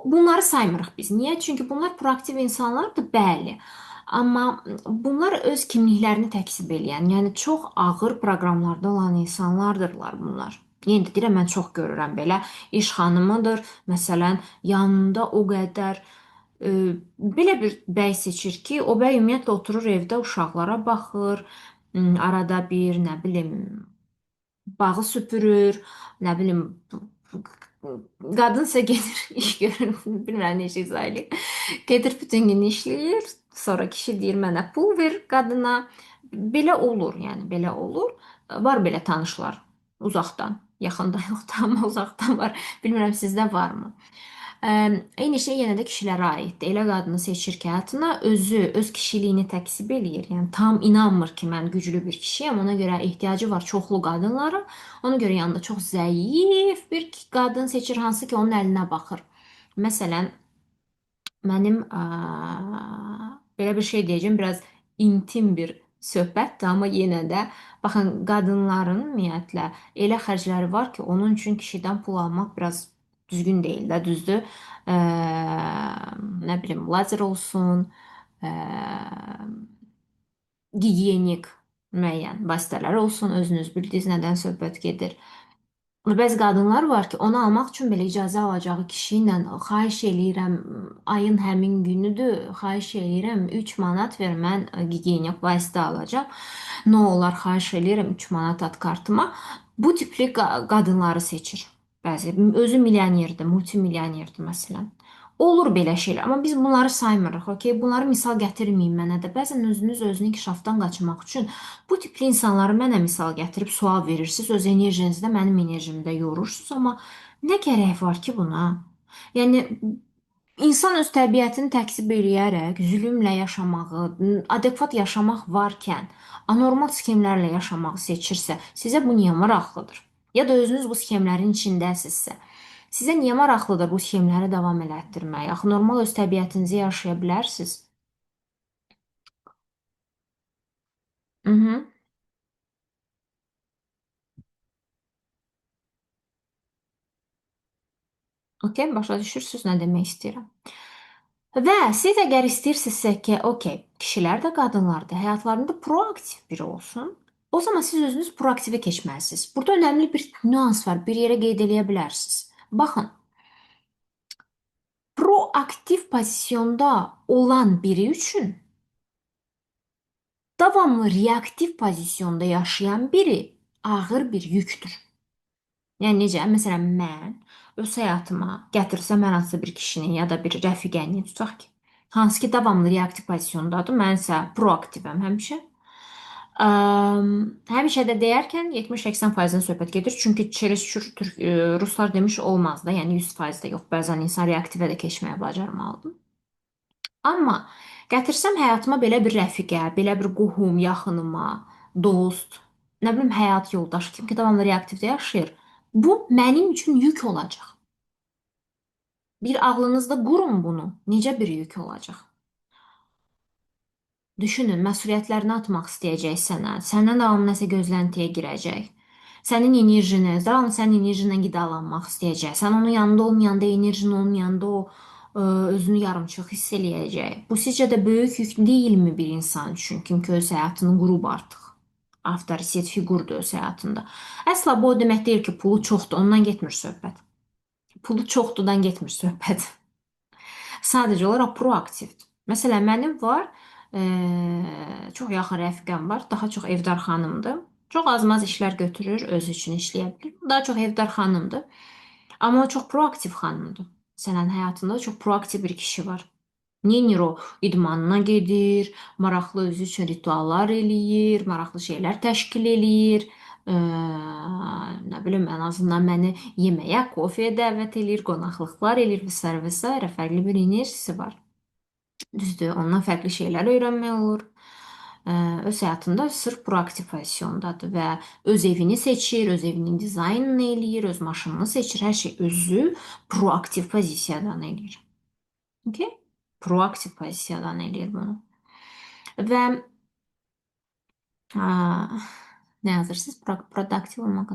Bunları saymırıq biz. Niyə? Çünki bunlar proaktiv insanlardır, bəli. Amma bunlar öz kimliklərini təkzib eləyən, yəni çox ağır proqramlarda olan insanlardırlar bunlar. Yenə də deyirəm, mən çox görürəm belə. İş xanımıdır, məsələn, yanında o qədər belə bir bəy seçir ki, o bəy ümumiyyətlə oturur evdə uşaqlara baxır, arada bir, nə bilim, bağı süpürür, nə bilim, qadınsa gedir iş görür, bilmirəm necə izah eləyim. Gedir bütün gün işləyir, sonra kişi deyir mənə pul ver qadına. Belə olur, yəni belə olur. Var belə tanışlar uzaqdan, yaxında yoxdur, amma uzaqdan var. Bilmirəm sizdə varmı? Eyni şey yenə də kişilərə aiddir. Elə qadını seçir ki, həyatına özü, öz kişiliyini təkzib eləyir. Yəni tam inanmır ki, mən güclü bir kişiyəm. Ona görə ehtiyacı var çoxlu qadınlara. Ona görə yanında çox zəif bir qadın seçir, hansı ki, onun əlinə baxır. Məsələn, mənim belə bir şey deyəcəm, biraz intim bir söhbətdir, amma yenə də baxın, qadınların ümumiyyətlə elə xərcləri var ki, onun üçün kişidən pul almaq biraz düzgün deyil də, düzdür? Nə bilim, lazer olsun, gigiyenik müəyyən vasitələr olsun, özünüz bildiniz nədən söhbət gedir. Bəzi qadınlar var ki, onu almaq üçün belə icazə alacağı kişi ilə xahiş eləyirəm, ayın həmin günüdür, xahiş eləyirəm 3 manat ver, mən gigiyenik vasitə alacağam. Nə olar, xahiş eləyirəm 3 manat at kartıma. Bu tipli qadınları seçir. Bəzi özü milyonерdir, multimilyonerdir məsələn. Olur belə şeylər, amma biz bunları saymırıq, okey? Bunları misal gətirməyin mənə də. Bəzən özünüz özünü inkişafdan qaçmaq üçün bu tipli insanları mənə misal gətirib sual verirsiniz, öz enerjinizi də mənim enerjimi də yorursunuz, amma nə gərək var ki buna? Yəni İnsan öz təbiətini təkzib eləyərək zülmlə yaşamağı, adekvat yaşamaq varkən anormal sxemlərlə yaşamağı seçirsə, sizə bu niyə maraqlıdır? Ya da özünüz bu sxemlərin içindəsinizsə, sizə niyə maraqlıdır bu sxemləri davam elətdirmək? Axı normal öz təbiətinizi yaşaya bilərsiniz. Mhm. Okey, başa düşürsünüz nə demək istəyirəm. Və siz əgər istəyirsinizsə ki, okey, kişilər də qadınlar da həyatlarında proaktiv biri olsun, o zaman siz özünüz proaktivə keçməlisiniz. Burada önəmli bir nüans var, bir yerə qeyd eləyə bilərsiniz. Baxın, proaktiv pozisyonda olan biri üçün davamlı reaktiv pozisyonda yaşayan biri ağır bir yükdür. Yəni necə? Məsələn, mən öz həyatıma gətirsəm hər hansı bir kişinin ya da bir rəfiqəni tutaq ki, hansı ki davamlı reaktiv pozisyondadır, mən isə proaktivəm həmişə. Həmişə də deyərkən 70-80%-dən söhbət gedir. Çünki çerezçür ruslar demiş olmaz da, yəni 100% də yox. Bəzən insan reaktivə də keçməyə bacarmalıdır. Amma gətirsəm həyatıma belə bir rəfiqə, belə bir qohum, yaxınıma, dost, nə bilim həyat yoldaşı kim ki davamlı reaktivdə yaşayır. Bu mənim üçün yük olacaq. Bir ağlınızda qurun bunu. Necə bir yük olacaq? Düşünün, məsuliyyətlərini atmaq istəyəcək sənə. Səndən davamlı nəsə gözləntiyə girəcək. Sənin enerjini, davamlı sənin enerjindən qidalanmaq istəyəcək. Sən onun yanında olmayanda, enerjin olmayanda o özünü yarımçıq hiss eləyəcək. Bu sizcə də böyük yük deyilmi bir insan üçün? Kim ki öz həyatını qurub artıq. Avtoritet fiqurdur öz həyatında. Əsla bu o demək deyil ki, pulu çoxdur, ondan getmir söhbət. Pulu çoxdudan getmir söhbət. Sadəcə olaraq proaktivdir. Məsələn, mənim var, çox yaxın rəfiqəm var, daha çox evdar xanımdır. Çox az-maz işlər götürür, özü üçün işləyə bilir. Daha çox evdar xanımdır. Amma o çox proaktiv xanımdır. Məsələn, həyatında çox proaktiv bir kişi var. Neynir o? İdmanına gedir, maraqlı özü üçün rituallar eləyir, maraqlı şeylər təşkil eləyir. Nə bilim, ən azından məni yeməyə, kofeyə dəvət eləyir, qonaqlıqlar eləyir və s. və s. Fərqli bir enerjisi var. Düzdür, ondan fərqli şeylər öyrənmək olur. Öz həyatında sırf proaktiv pozisyondadır və öz evini seçir, öz evinin dizaynını eləyir, öz maşınını seçir, hər şey özü proaktiv pozisiyadan eləyir. Okay? Proaktiv pozisiyadan eləyir bunu. Və nə yazırsınız? Produktiv olmaq,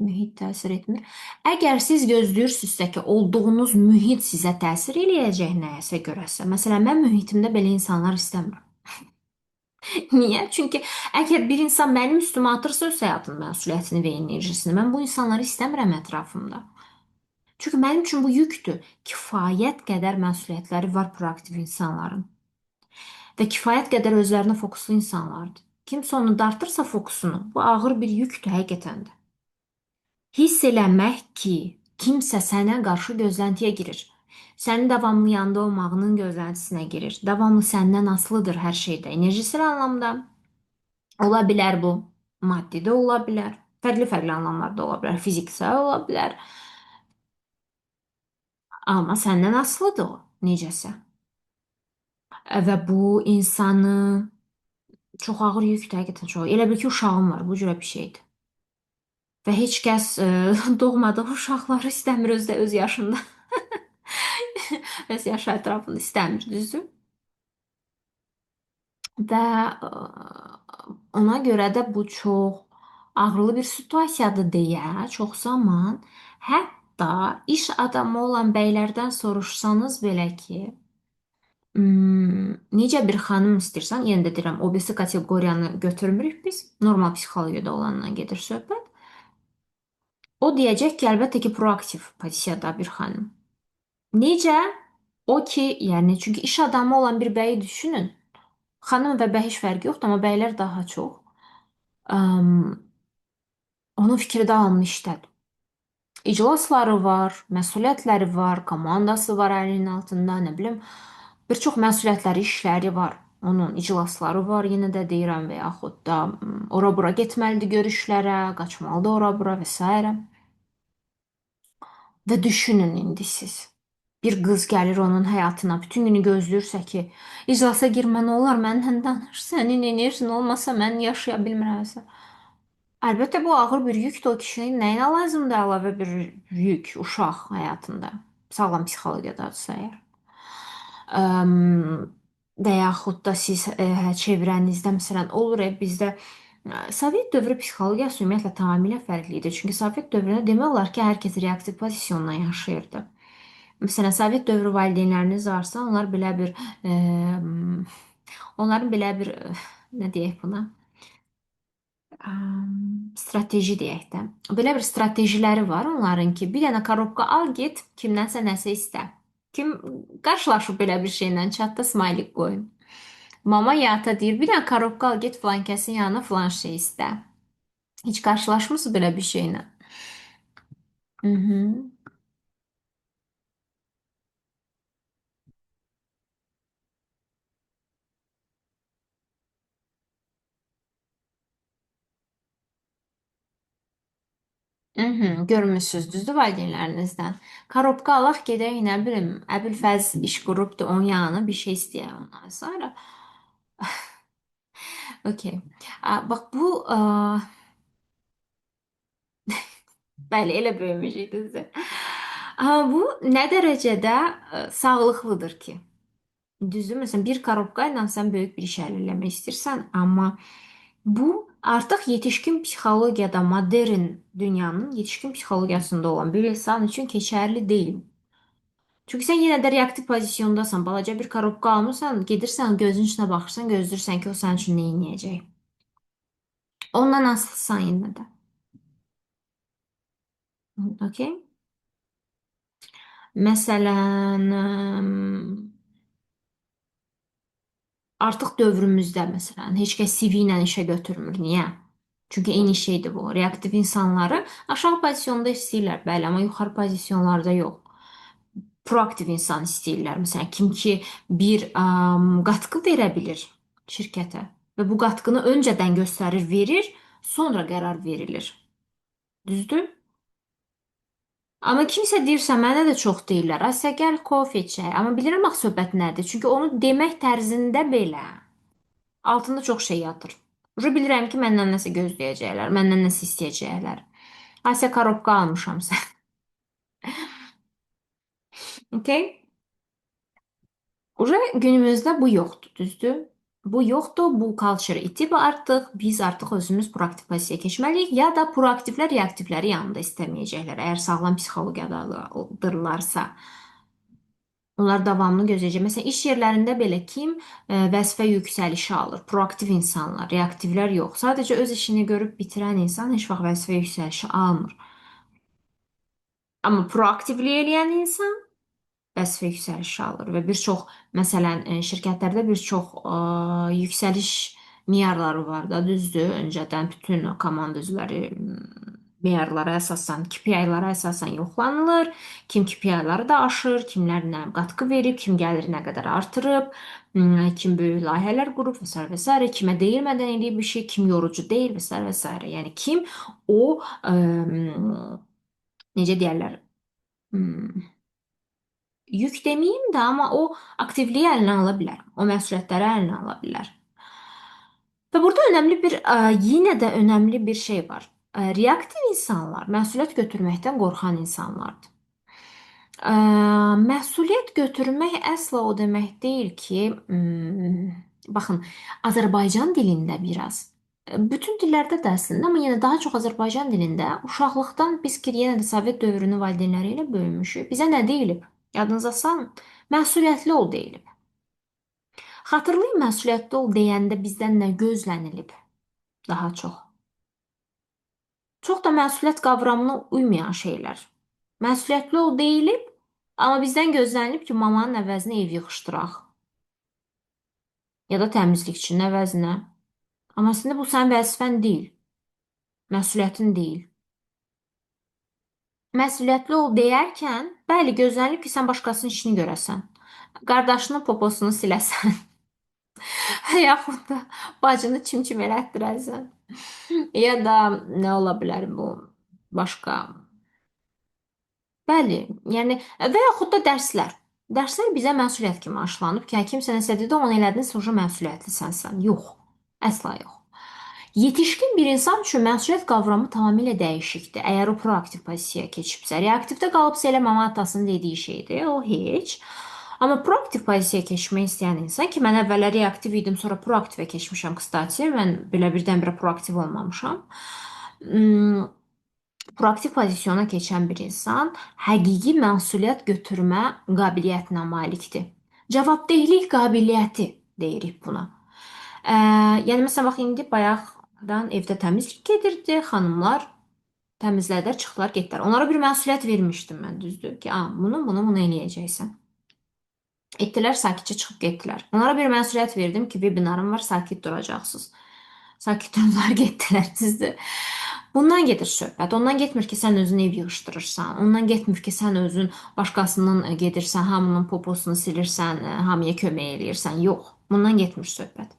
mühit təsir etmir. Əgər siz gözləyirsizsə ki, olduğunuz mühit sizə təsir eləyəcək nəyəsə görəsə, məsələn, mən mühitimdə belə insanlar istəmirəm. Niyə? Çünki əgər bir insan mənim üstümə atırsa öz həyatının məsuliyyətini və enerjisini, mən bu insanları istəmirəm ətrafımda. Çünki mənim üçün bu yükdür. Kifayət qədər məsuliyyətləri var proaktiv insanların. Və kifayət qədər özlərinə fokuslu insanlardır. Kimsə onu dartırsa fokusunu, bu ağır bir yükdür həqiqətən də. Hiss eləmək ki, kimsə sənə qarşı gözləntiyə girir. Sənin davamlı yanında olmağının gözləntisinə girir. Davamlı səndən asılıdır hər şeydə. Enerjisel anlamda ola bilər bu. Maddi də ola bilər. Fərqli-fərqli anlamlarda ola bilər. Fiziksel ola bilər. Amma səndən asılıdır o necəsə. Və bu insanı çox ağır yükdür həqiqətən çox. Elə bil ki, uşağım var, bu cürə bir şeydir. Və heç kəs doğmadığı uşaqları istəmir öz yaşında. Öz yaşı ətrafında istəmir, düzdür? Və ona görə də bu çox ağrılı bir situasiyadır deyə çox zaman hətta iş adamı olan bəylərdən soruşsanız belə ki, necə bir xanım istəyirsən, yenə də deyirəm, o birisi kateqoriyanı götürmürük biz, normal psixologiyada olandan gedir söhbət. O deyəcək ki, əlbəttə ki, proaktiv pozisiyada bir xanım. Necə? O ki, yəni çünki iş adamı olan bir bəyi düşünün. Xanım və bəy heç fərqi yoxdur, amma bəylər daha çox. Onun fikri davamlı işlədir. İclasları var, məsuliyyətləri var, komandası var əlinin altında, nə bilim, bir çox məsuliyyətləri, işləri var. Onun iclasları var, yenə də deyirəm, və yaxud da ora-bura getməlidir görüşlərə, qaçmalıdır ora-bura və s. Və düşünün indi siz. Bir qız gəlir onun həyatına, bütün günü gözləyirsə ki, iclasa girmə nə olar, mənlə danış, sənin enerjin olmasa mən yaşaya bilmirəm. Əlbəttə bu ağır bir yükdür o kişinin nəyinə lazımdır əlavə bir yük uşaq həyatında. Sağlam psixologiyadadırsa əgər. Və yaxud da siz çevrənizdə məsələn olur bizdə Sovet dövrü psixologiyası ümumiyyətlə tamamilə fərqli idi. Çünki Sovet dövründə demək olar ki, hər kəs reaktiv pozisyondan yaşayırdı. Məsələn, Sovet dövrü valideynləriniz varsa, onlar belə bir onların belə bir nə deyək buna? Strateji deyək də. Belə bir stratejiləri var onların ki, bir dənə korobka al, get, kimdənsə nəsə istə. Kim qarşılaşıb belə bir şeylə chatda smaylik qoyun. Mama ya ata deyir, bir dənə korobka al, get filan kəsin yanına filan şey istə. Heç qarşılaşmısınız belə bir şeylə? Mhm. Mhm, görmüsünüz, düzdür valideynlərinizdən. Korobka alaq gedək, nə bilim, Əbülfəz iş qrupdur, onun yanına bir şey istəyək ondan sonra. Okey. Bax bu bəli, elə böyümüşük düzdür. Bu nə dərəcədə sağlıqlıdır ki? Düzdür, məsələn, bir korobka ilə sən böyük bir iş əldə etmək istəyirsən, amma bu artıq yetişkin psixologiyada, modern dünyanın yetişkin psixologiyasında olan bir insan üçün keçərli deyil. Çünki sən yenə də reaktiv pozisyondasan, balaca bir korobka almısan, gedirsən gözün içinə baxırsan, gözləyirsən ki, o sənin üçün nə edəcək. Ondan asılısan yenə də. Okay? Məsələn, artıq dövrümüzdə məsələn heç kəs CV ilə işə götürmür. Niyə? Çünki eyni şeydir bu. Reaktiv insanları aşağı pozisyonda istəyirlər, bəli, amma yuxarı pozisyonlarda yox. Proaktiv insan istəyirlər. Məsələn, kim ki bir qatqı verə bilir şirkətə və bu qatqını öncədən göstərir, verir, sonra qərar verilir. Düzdür? Amma kimsə deyirsə, mənə də çox deyirlər. Asya gəl kofe içək. Amma bilirəm axı söhbət nədir? Çünki onu demək tərzində belə altında çox şey yatır. Ucu bilirəm ki, məndən nəsə gözləyəcəklər, məndən nəsə istəyəcəklər. Asya korobka almışam sən. Okay? Ucu günümüzdə bu yoxdur, düzdür? Bu yoxdur, bu culture itib artıq. Biz artıq özümüz proaktiv pozisiyaya keçməliyik ya da proaktivlər reaktivləri yanında istəməyəcəklər. Əgər sağlam psixologiyadadırlarsa. Onlar davamlı gözləyəcək. Məsələn, iş yerlərində belə kim vəzifə yüksəlişi alır? Proaktiv insanlar, reaktivlər yox. Sadəcə öz işini görüb bitirən insan heç vaxt vəzifə yüksəlişi almır. Amma proaktivlik eləyən insan vəzifə yüksəlişi alır və bir çox, məsələn, şirkətlərdə bir çox yüksəliş meyarları var da, düzdür? Öncədən bütün komanda üzvləri meyarlara əsasən, KPI-lara əsasən yoxlanılır. Kim KPI-ları da aşır, kimlər nə qatqı verib, kim gəliri nə qədər artırıb, kim böyük layihələr qurub və s. və s. kimə deyilmədən eləyib bir şey, kim yorucu deyil və s. və s. Yəni kim o necə deyərlər? Hmm, Yük deməyim də, amma o aktivliyi əlinə ala bilər. O məsuliyyətləri əlinə ala bilər. Və burada önəmli bir, yenə də önəmli bir şey var. Reaktiv insanlar məsuliyyət götürməkdən qorxan insanlardır. Məsuliyyət götürmək əsla o demək deyil ki, baxın, Azərbaycan dilində biraz, bütün dillərdə də əslində, amma yenə daha çox Azərbaycan dilində uşaqlıqdan biz ki, yenə də Sovet dövrünün valideynləri ilə böyümüşük. Bizə nə deyilib? Yadınıza salın, məsuliyyətli ol deyilib. Xatırlayın, məsuliyyətli ol deyəndə bizdən nə gözlənilib daha çox? Çox da məsuliyyət qavramına uymayan şeylər. Məsuliyyətli ol deyilib, amma bizdən gözlənilib ki, mamanın əvəzinə ev yığışdıraq. Ya da təmizlikçinin əvəzinə. Amma əslində bu sənin vəzifən deyil. Məsuliyyətin deyil. Məsuliyyətli ol deyərkən, bəli, gözlənilib ki, sən başqasının işini görəsən. Qardaşının poposunu siləsən, yaxud da bacını çim-çim elətdirəsən. Ya da nə ola bilər bu başqa? Bəli, yəni və yaxud da dərslər. Dərslər bizə məsuliyyət kimi aşılanıb ki, həkim sənə nəsə dedi, onu elədin, sonra məsuliyyətlisənsən. Yox, əsla yox. Yetişkin bir insan üçün məsuliyyət qavramı tamamilə dəyişikdir. Əgər o proaktiv pozisiyaya keçibsə, reaktivdə qalıbsa elə mama atasının dediyi şeydir, o heç. Amma proaktiv pozisiyaya keçmək istəyən insan ki, mən əvvəllər reaktiv idim, sonra proaktivə keçmişəm, kstati, mən belə birdən-birə proaktiv olmamışam. Proaktiv pozisiyona keçən bir insan həqiqi məsuliyyət götürmə qabiliyyətinə malikdir. Cavabdehlik qabiliyyəti deyirik buna. Yəni məsələn bax indi bayaqdan evdə təmizlik gedirdi, xanımlar təmizlədilər, çıxdılar, getdilər. Onlara bir məsuliyyət vermişdim mən, düzdür ki, bunu eləyəcəksən. Etdilər, sakitcə çıxıb getdilər. Onlara bir məsuliyyət verdim ki, webinarım var, sakit duracaqsınız. Sakit durdular, getdilər, düzdür. Bundan gedir söhbət. Ondan getmir ki, sən özün ev yığışdırırsan. Ondan getmir ki, sən özün başqasının gedirsən, hamının poposunu silirsən, hamıya kömək eləyirsən. Yox, bundan getmir söhbət.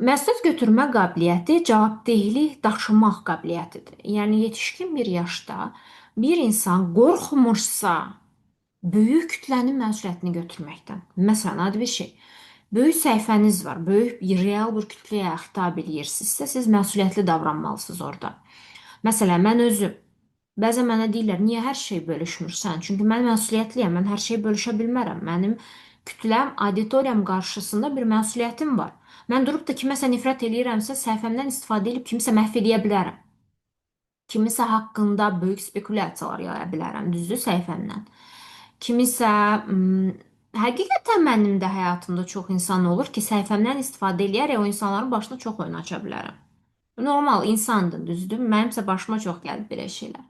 Məsuliyyət götürmə qabiliyyəti cavabdehlik daşımaq qabiliyyətidir. Yəni yetişkin bir yaşda bir insan qorxmursa böyük kütlənin məsuliyyətini götürməkdən. Məsələn, adi bir şey. Böyük səhifəniz var, böyük real bir kütləyə xitab edirsinizsə, siz məsuliyyətli davranmalısınız orada. Məsələn, mən özüm bəzən mənə deyirlər, niyə hər şeyi bölüşmürsən? Çünki mən məsuliyyətliyəm, mən hər şeyi bölüşə bilmərəm. Mənim kütləm, auditoriyam qarşısında bir məsuliyyətim var. Mən durub da kiməsə nifrət eləyirəmsə, səhifəmdən istifadə edib kimisə məhv eləyə bilərəm. Kimisə haqqında böyük spekulyasiyalar yaya bilərəm, düzdür, səhifəmdən. Kimisə həqiqətən mənim də həyatımda çox insan olur ki, səhifəmdən istifadə eləyərək o insanların başına çox oyun aça bilərəm. Normal insandır, düzdür? Mənimsə başıma çox gəlib belə şeylər.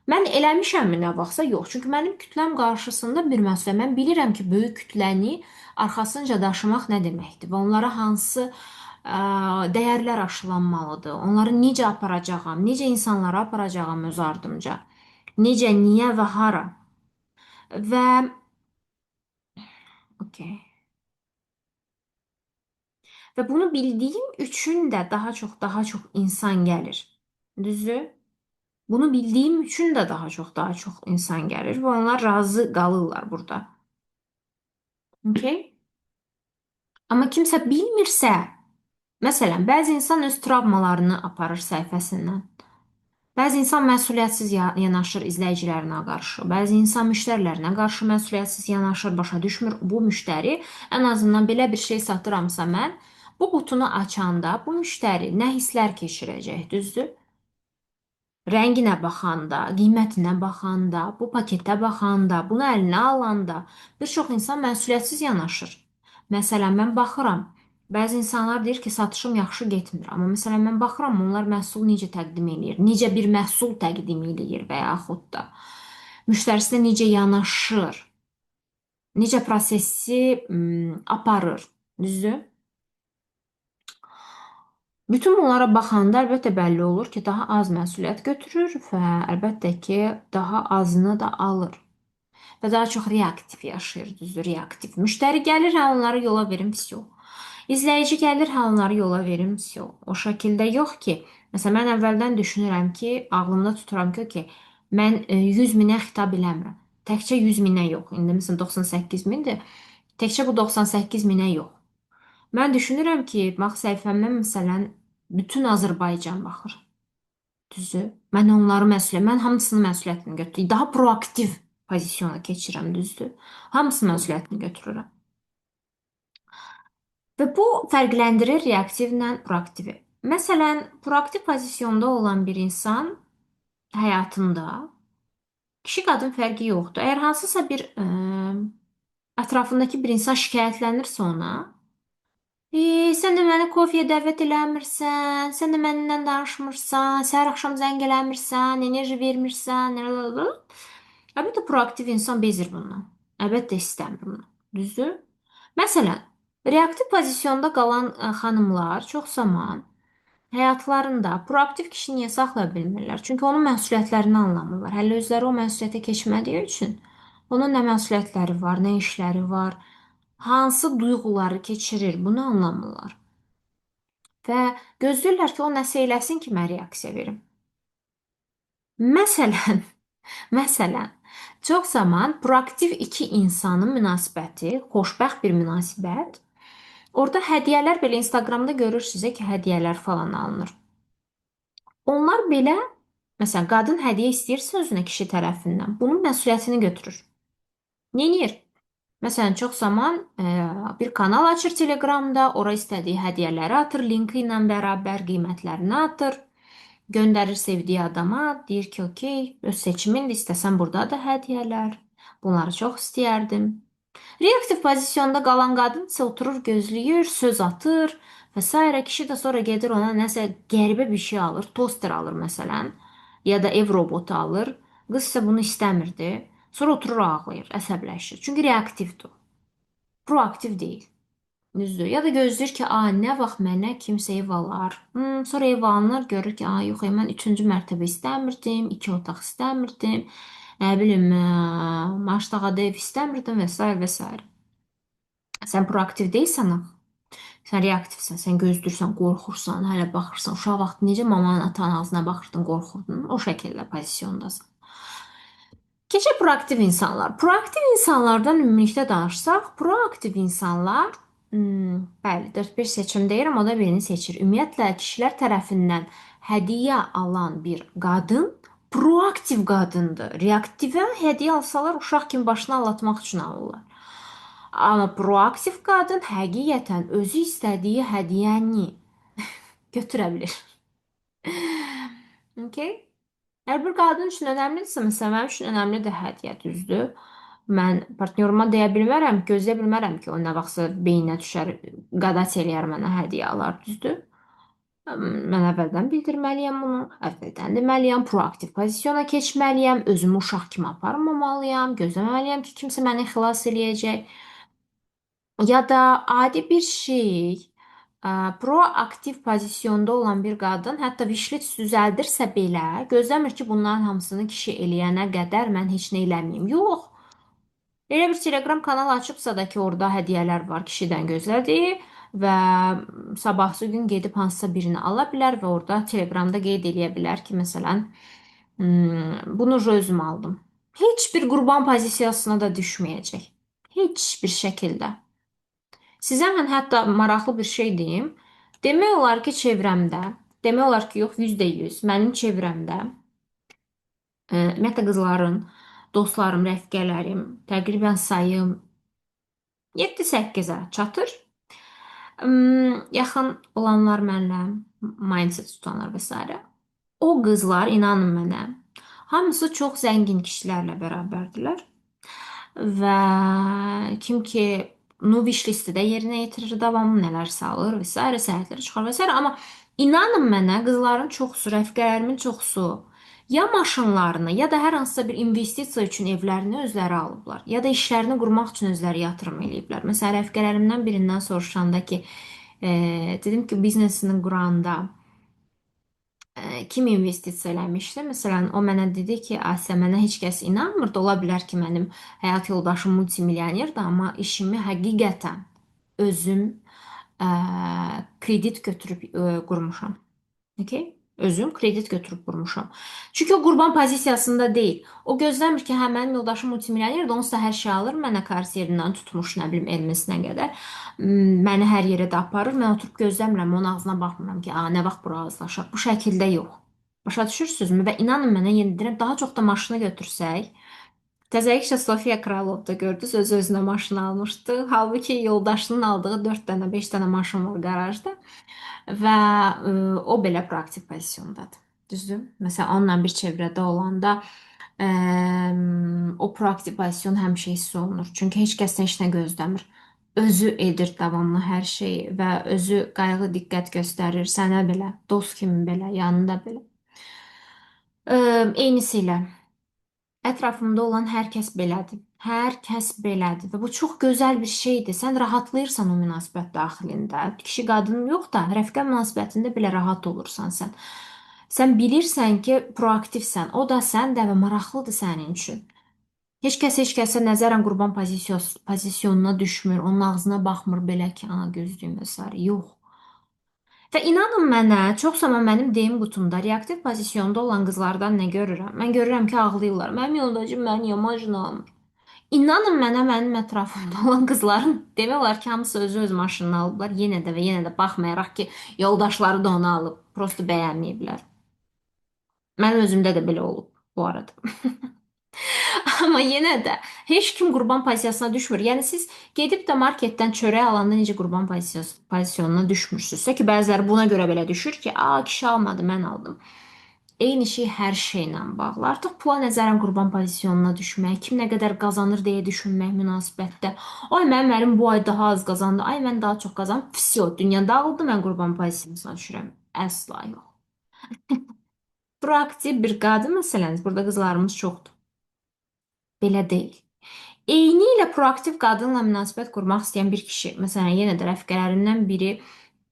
Mən eləmişəmmi nə vaxtsa? Yox. Çünki mənim kütləm qarşısında bir məsələ. Mən bilirəm ki, böyük kütləni arxasınca daşımaq nə deməkdir və onlara hansı dəyərlər aşılanmalıdır. Onları necə aparacağam, necə insanlara aparacağam öz ardımca. Necə, niyə və hara. Və okey. Və bunu bildiyim üçün də daha çox insan gəlir. Düzdür? Bunu bildiyim üçün də daha çox insan gəlir və onlar razı qalırlar burada. Okay? Amma kimsə bilmirsə, məsələn, bəzi insan öz travmalarını aparır səhifəsindən. Bəzi insan məsuliyyətsiz yanaşır izləyicilərinə qarşı. Bəzi insan müştərilərinə qarşı məsuliyyətsiz yanaşır, başa düşmür. Bu müştəri ən azından belə bir şey satıramsa mən, bu qutunu açanda bu müştəri nə hisslər keçirəcək, düzdür? Rənginə baxanda, qiymətinə baxanda, bu paketə baxanda, bunu əlinə alanda bir çox insan məsuliyyətsiz yanaşır. Məsələn, mən baxıram. Bəzi insanlar deyir ki, satışım yaxşı getmir. Amma məsələn, mən baxıram, onlar məhsul necə təqdim edir, necə bir məhsul təqdim edir və yaxud da müştərisinə necə yanaşır, necə prosesi aparır. Düzdür? Bütün bunlara baxanda əlbəttə bəlli olur ki, daha az məsuliyyət götürür və əlbəttə ki, daha azını da alır. Və daha çox reaktiv yaşayır, düzdür, reaktiv. Müştəri gəlir, hə onları yola verim, vsyo. İzləyici gəlir, hə onları yola verim, vsyo. O şəkildə yox ki, məsələn, mən əvvəldən düşünürəm ki, ağlımda tuturam ki, mən 100 minə xitab eləmirəm. Təkcə 100 minə yox. İndi məsələn 98 mindir. Təkcə bu 98 minə yox. Mən düşünürəm ki, bax səhifəmdən məsələn bütün Azərbaycan baxır. Düzdür? Mən hamısının məsuliyyətini götürürəm. Daha proaktiv pozisiyona keçirəm, düzdür? Hamısı məsuliyyətini götürürəm. Və bu fərqləndirir reaktivlə proaktivi. Məsələn, proaktiv pozisyonda olan bir insan həyatında kişi qadın fərqi yoxdur. Əgər hansısa bir ətrafındakı bir insan şikayətlənirsə ona, sən də məni kofeyə dəvət eləmirsən, sən də mənimlə danışmırsan, səhər axşam zəng eləmirsən, enerji vermirsən, əlbəttə proaktiv insan bezir bundan. Əlbəttə istəmir bunu. Düzdür? Məsələn, reaktiv pozisyonda qalan xanımlar çox zaman həyatlarında proaktiv kişi niyə saxlaya bilmirlər? Çünki onun məsuliyyətlərini anlamırlar. Hələ özləri o məsuliyyətə keçmədiyi üçün onun nə məsuliyyətləri var, nə işləri var, hansı duyğuları keçirir, bunu anlamırlar. Və gözləyirlər ki, o nəsə eləsin ki, mən reaksiya verim. Məsələn, məsələn, çox zaman proaktiv iki insanın münasibəti, xoşbəxt bir münasibət. Orada hədiyyələr belə Instagramda görürsünüzsə ki, hədiyyələr falan alınır. Onlar belə, məsələn, qadın hədiyyə istəyirsə özünə kişi tərəfindən, bunun məsuliyyətini götürür. Neyinir? Məsələn, çox zaman bir kanal açır Telegramda, ora istədiyi hədiyyələri atır, linki ilə bərabər qiymətlərini atır. Göndərir sevdiyi adama, deyir ki, okey, öz seçimindir, istəsən burada da hədiyyələr. Bunları çox istəyərdim. Reaktiv pozisyonda qalan qadın isə oturur, gözləyir, söz atır və s. Kişi də sonra gedir ona nəsə qəribə bir şey alır, toster alır məsələn, ya da ev robotu alır. Qız isə bunu istəmirdi. Sonra oturur ağlayır, əsəbləşir. Çünki reaktivdir. Proaktiv deyil. Düzdür. Ya da gözləyir ki, nə vaxt mənə kimsə ev alar. Sonra ev alınır, görür ki, yox, mən üçüncü mərtəbə istəmirdim, iki otaq istəmirdim, nə bilim, Maçdağada ev istəmirdim və s. və s. Sən proaktiv deyilsən, sən reaktivsən, sən gözləyirsən, qorxursan, hələ baxırsan. Uşaq vaxtı necə mamanın, atanın ağzına baxırdın, qorxurdun. O şəkildə pozisyondasan. Keçək proaktiv insanlar. Proaktiv insanlardan ümumilikdə danışsaq, proaktiv insanlar, bəli, 4-5 seçim deyirəm, o da birini seçir. Ümumiyyətlə, kişilər tərəfindən hədiyyə alan bir qadın proaktiv qadındır. Reaktivə hədiyyə alsalar uşaq kimi başını allatmaq üçün alırlar. Amma proaktiv qadın həqiqətən özü istədiyi hədiyyəni götürə bilir. Okay? Əgər bir qadın üçün önəmlidirsə, məsələn, mənim üçün önəmlidir hədiyyə, düzdür. Mən partnyoruma deyə bilmərəm, gözləyə bilmərəm ki, o nə vaxtsa beyninə düşər, qadağan eləyər mənə hədiyyə alar, düzdür. Mən əvvəldən bildirməliyəm bunu, əvvəldən deməliyəm, proaktiv pozisiyona keçməliyəm, özümü uşaq kimi aparmamalıyam, gözləməliyəm ki, kimsə məni xilas eləyəcək. Ya da adi bir şey, proaktiv pozisyonda olan bir qadın hətta vişlet düzəldirsə belə, gözləmir ki, bunların hamısını kişi eləyənə qədər mən heç nə eləməyim. Yox. Elə bir Telegram kanal açıbsa da ki, orada hədiyyələr var kişidən gözlədiyi və sabahsı gün gedib hansısa birini ala bilər və orada Telegramda qeyd eləyə bilər ki, məsələn, bunu özüm aldım. Heç bir qurban pozisiyasına da düşməyəcək. Heç bir şəkildə. Sizə mən hətta maraqlı bir şey deyim. Demək olar ki, çevrəmdə, demək olar ki, yox, 100%, mənim çevrəmdə, ümumiyyətlə qızların, dostlarım, rəfiqələrim, təqribən sayım 7-8-ə çatır. Yaxın olanlar mənlə mindset tutanlar və s. O qızlar, inanın mənə, hamısı çox zəngin kişilərlə bərabərdirlər. Və kim ki wish listi də yerinə yetirir, davamlı nələr salır və s. səyahətlərə çıxar və s. Amma inanın mənə, qızların çoxusu, rəfiqələrimin çoxusu ya maşınlarını, ya da hər hansısa bir investisiya üçün evlərini özləri alıblar, ya da işlərini qurmaq üçün özləri yatırım eləyiblər. Məsələn, rəfiqələrimdən birindən soruşanda ki, dedim ki, biznesini quranda kim investisiya eləmişdi? Məsələn, o mənə dedi ki, Asiya, mənə heç kəs inanmırdı. Ola bilər ki, mənim həyat yoldaşım multimilyonerdir, amma işimi həqiqətən özüm kredit götürüb qurmuşam. Okay? Özüm kredit götürüb qurmuşam. Çünki o qurban pozisiyasında deyil. O gözləmir ki, hə, mənim yoldaşım multimilyonerdir, onsuz da hər şey alır, mənə kars yerindən tutmuş, nə bilim, elmisinə qədər. Məni hər yerə də aparır. Mən oturub gözləmirəm, onun ağzına baxmıram ki, nə vaxt bura razılaşaq. Bu şəkildə yox. Başa düşürsünüzmü? Və inanın mənə, yenə deyirəm, daha çox da maşını götürsək, təzəlikcə Sofiya Kralov da gördünüz, öz-özünə maşın almışdı. Halbuki yoldaşının aldığı 4 dənə, 5 dənə maşın var qarajda. Və o belə proaktiv pozisyondadır. Düzdür? Məsələn, onunla bir çevrədə olanda o proaktiv pozisyon həmişə hiss olunur. Çünki heç kəsdən heç nə gözləmir. Özü edir davamlı hər şeyi və özü qayğı diqqət göstərir sənə belə, dost kimi belə, yanında belə. Eynisi ilə ətrafımda olan hər kəs belədir. Hər kəs belədir və bu çox gözəl bir şeydir. Sən rahatlayırsan o münasibət daxilində. Kişi qadın yox da, rəfiqə münasibətində belə rahat olursan sən. Sən bilirsən ki, proaktivsən. O da sən də və maraqlıdır sənin üçün. Heç kəsə nəzərən qurban pozisyonuna düşmür, onun ağzına baxmır belə ki, ana gözlüyüm və sair. Yox. Və inanın mənə, çox zaman mənim deyim qutumda reaktiv pozisyonda olan qızlardan nə görürəm? Mən görürəm ki, ağlayırlar. Mənim yoldaşım məni yamacla. İnanın mənə, mənim ətrafımda olan qızların demək olar ki, hamısı özü öz maşınını alıblar. Yenə də və yenə də baxmayaraq ki, yoldaşları da onu alıb, prosta bəyənməyiblər. Mənim özümdə də belə olub bu arada. Amma yenə də heç kim qurban pozisiyasına düşmür. Yəni siz gedib də marketdən çörək alanda necə qurban pozisyonuna düşmürsünüzsə ki, bəziləri buna görə belə düşür ki, "A, kişi almadı, mən aldım." Eyni şey hər şeylə bağlı. Artıq pula nəzərən qurban pozisyonuna düşmək, kim nə qədər qazanır deyə düşünmək münasibətdə. Ay mənim ərim bu ay daha az qazandı. Ay mən daha çox qazandım. Vsyo, dünya dağıldı, mən qurban pozisiyasına düşürəm. Əsla yox. Proaktiv bir qadın məsələniz, burada qızlarımız çoxdur. Belə deyil. Eyni ilə proaktiv qadınla münasibət qurmaq istəyən bir kişi, məsələn, yenə də rəfiqələrimdən biri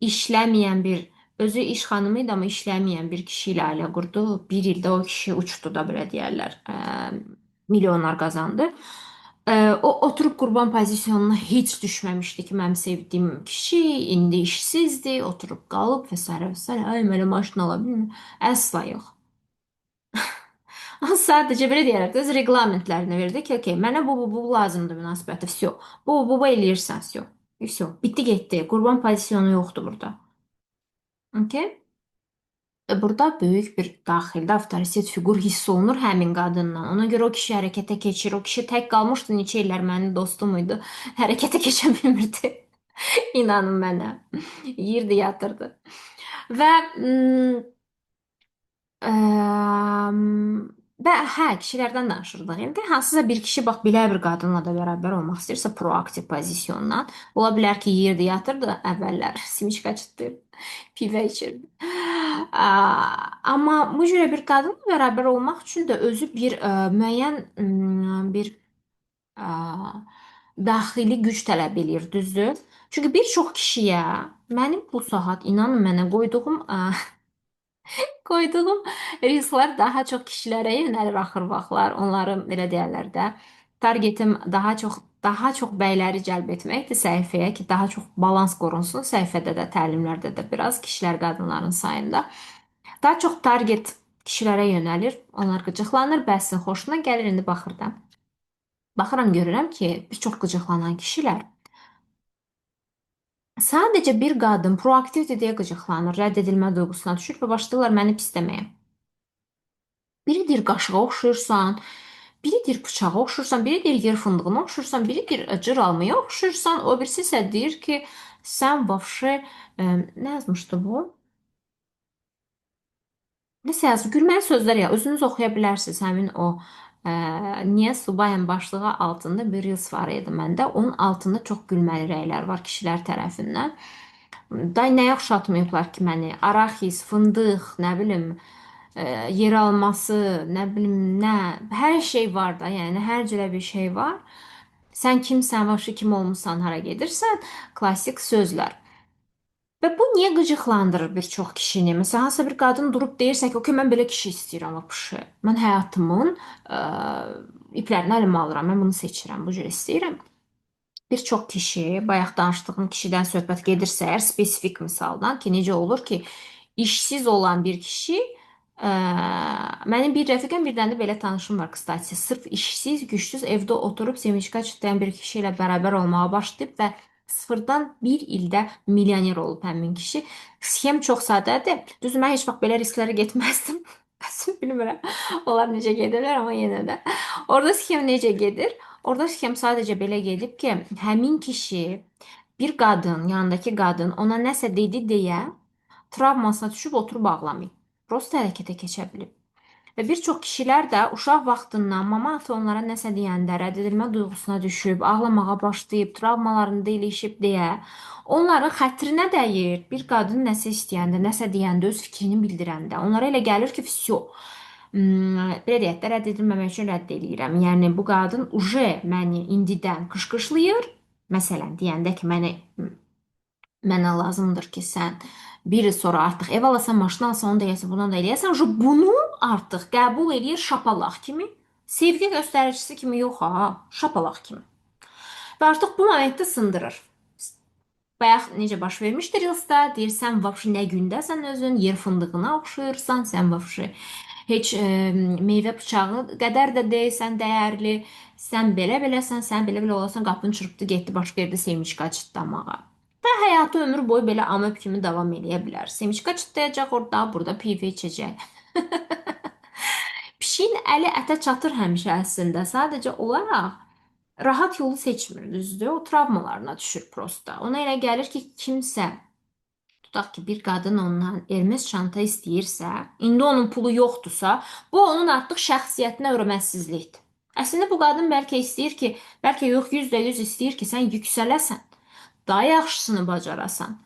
işləməyən bir, özü iş xanımı idi, amma işləməyən bir kişi ilə ailə qurdu. Bir ildə o kişi uçdu da belə deyərlər, milyonlar qazandı. O oturub qurban pozisyonuna heç düşməmişdi ki, mənim sevdiyim kişi indi işsizdir, oturub qalıb və s. və s. Ay mənə maşın ala bilmir. Əsla yox. Sadəcə belə deyərək də öz reqlamentlərini verdi ki, okey, mənə bu lazımdır münasibətdə. Vsyo. Bu eləyirsən, vsyo. Vsyo. Bitdi getdi. Qurban pozisiyonu yoxdur burada. Okey? Burada böyük bir daxildə avtoritet fiqur hiss olunur həmin qadından. Ona görə o kişi hərəkətə keçir. O kişi tək qalmışdı, neçə illər mənim dostum idi. Hərəkətə keçə bilmirdi. İnanın mənə. Yirdi, yatırdı. Və və hə, kişilərdən danışırdıq. İndi hansısa bir kişi bax belə bir qadınla da bərabər olmaq istəyirsə proaktiv pozisyondan, ola bilər ki, yerdə yatırdı əvvəllər, simiçka çıxdı, pivə içirdi. Amma bu cürə bir qadınla bərabər olmaq üçün də özü bir müəyyən bir ə, daxili güc tələb eləyir, düzdür? Çünki bir çox kişiyə mənim bu saat inanın mənə qoyduğum reelslər daha çox kişilərə yönəlir axır vaxtlar. Onları belə deyərlər də. Targetim daha çox bəyləri cəlb etməkdir səhifəyə ki, daha çox balans qorunsun səhifədə də, təlimlərdə də biraz kişilər qadınların sayında. Daha çox target kişilərə yönəlir. Onlar qıcıqlanır, bəzisinin xoşuna gəlir. İndi baxırdım. Baxıram görürəm ki, bir çox qıcıqlanan kişilər sadəcə bir qadın proaktivdir deyə qıcıqlanır, rədd edilmə duyğusuna düşür və başlayırlar məni pisləməyə. Biri deyir qaşığa oxşuyursan, biri deyir bıçağa oxşursan, biri deyir yer fındığına oxşursan, biri deyir cır almaya oxşursan, o birisi isə deyir ki, sən vəbşe nə yazmışdı bu? Nəsə yazdı, gülməli sözlər ya, özünüz oxuya bilərsiniz həmin o niyə subayın başlığı altında bir reels var idi məndə. Onun altında çox gülməli rəylər var kişilər tərəfindən. Day nəyə oxşatmayıblar ki məni? Araxis, fındıq, nə bilim, yer alması, nə bilim, nə, hər şey var da, yəni hər cürə bir şey var. Sən kimsən, vəbşi kim olmusan, hara gedirsən? Klassik sözlər. Və bu niyə qıcıqlandırır bir çox kişini? Məsələn, hansısa bir qadın durub deyirsə ki, "Okey, mən belə kişi istəyirəm, vəbşi. Mən həyatımın iplərini əlimə alıram, mən bunu seçirəm, bu cür istəyirəm." Bir çox kişi, bayaq danışdığım kişidən söhbət gedirsə, əgər spesifik misaldan ki, necə olur ki, işsiz olan bir kişi, mənim bir rəfiqəm, bir dənə də belə tanışım var, kstati. Sırf işsiz, gücsüz evdə oturub sevinçqa çitlayan bir kişi ilə bərabər olmağa başlayıb və sıfırdan bir ildə milyoner olub həmin kişi. Sxem çox sadədir. Düzdür, mən heç vaxt belə risklərə getməzdim. Bilmirəm, onlar necə gedirlər, amma yenə də. Orada sxem necə gedir? Orada sxem sadəcə belə gedib ki, həmin kişi bir qadın, yanındakı qadın ona nəsə dedi deyə travmasına düşüb oturub ağlamayıb. Prosta hərəkətə keçə bilib. Və bir çox kişilər də uşaq vaxtından mama ata onlara nəsə deyəndə rədd edilmə duyğusuna düşüb, ağlamağa başlayıb, travmalarını delişib deyə onların xətrinə dəyir. Bir qadın nəsə istəyəndə, nəsə deyəndə, öz fikrini bildirəndə onlara elə gəlir ki, vsyo. Belə deyək də, rədd edilməmək üçün rədd eləyirəm. Yəni bu qadın uje məni indidən qışqışlayır. Məsələn, deyəndə ki, mənə lazımdır ki, sən bir il sonra artıq ev alasan, maşın alsan, onu da eləyəsən, bunu da eləyəsən. Bunu artıq qəbul eləyir şapalaq kimi. Sevgi göstəricisi kimi yox ha, şapalaq kimi. Və artıq bu momentdə sındırır. Bayaq necə baş vermişdir Reels'da, deyir sən vəbşi nə gündəsən özün, yer fındığına oxşayırsan, sən vəbşi heç meyvə bıçağı qədər də deyilsən dəyərli, sən belə-beləsən, sən belə-belə olasan, qapını çırpdı, getdi başqa yerdə semiçka çıtdamağa. Və həyatı ömür boyu belə amöb kimi davam edə bilər. Semiçka çıtdayacaq orada, burada pivə içəcək. Pişiyin əli ətə çatır həmişə əslində. Sadəcə olaraq rahat yolu seçmir, düzdür? O travmalarına düşür prosta. Ona elə gəlir ki, kimsə tutaq ki, bir qadın ondan Hermes çanta istəyirsə, indi onun pulu yoxdursa, bu onun artıq şəxsiyyətinə hörmətsizlikdir. Əslində bu qadın bəlkə istəyir ki, bəlkə yox 100% istəyir ki, sən yüksələsən, daha yaxşısını bacarasan.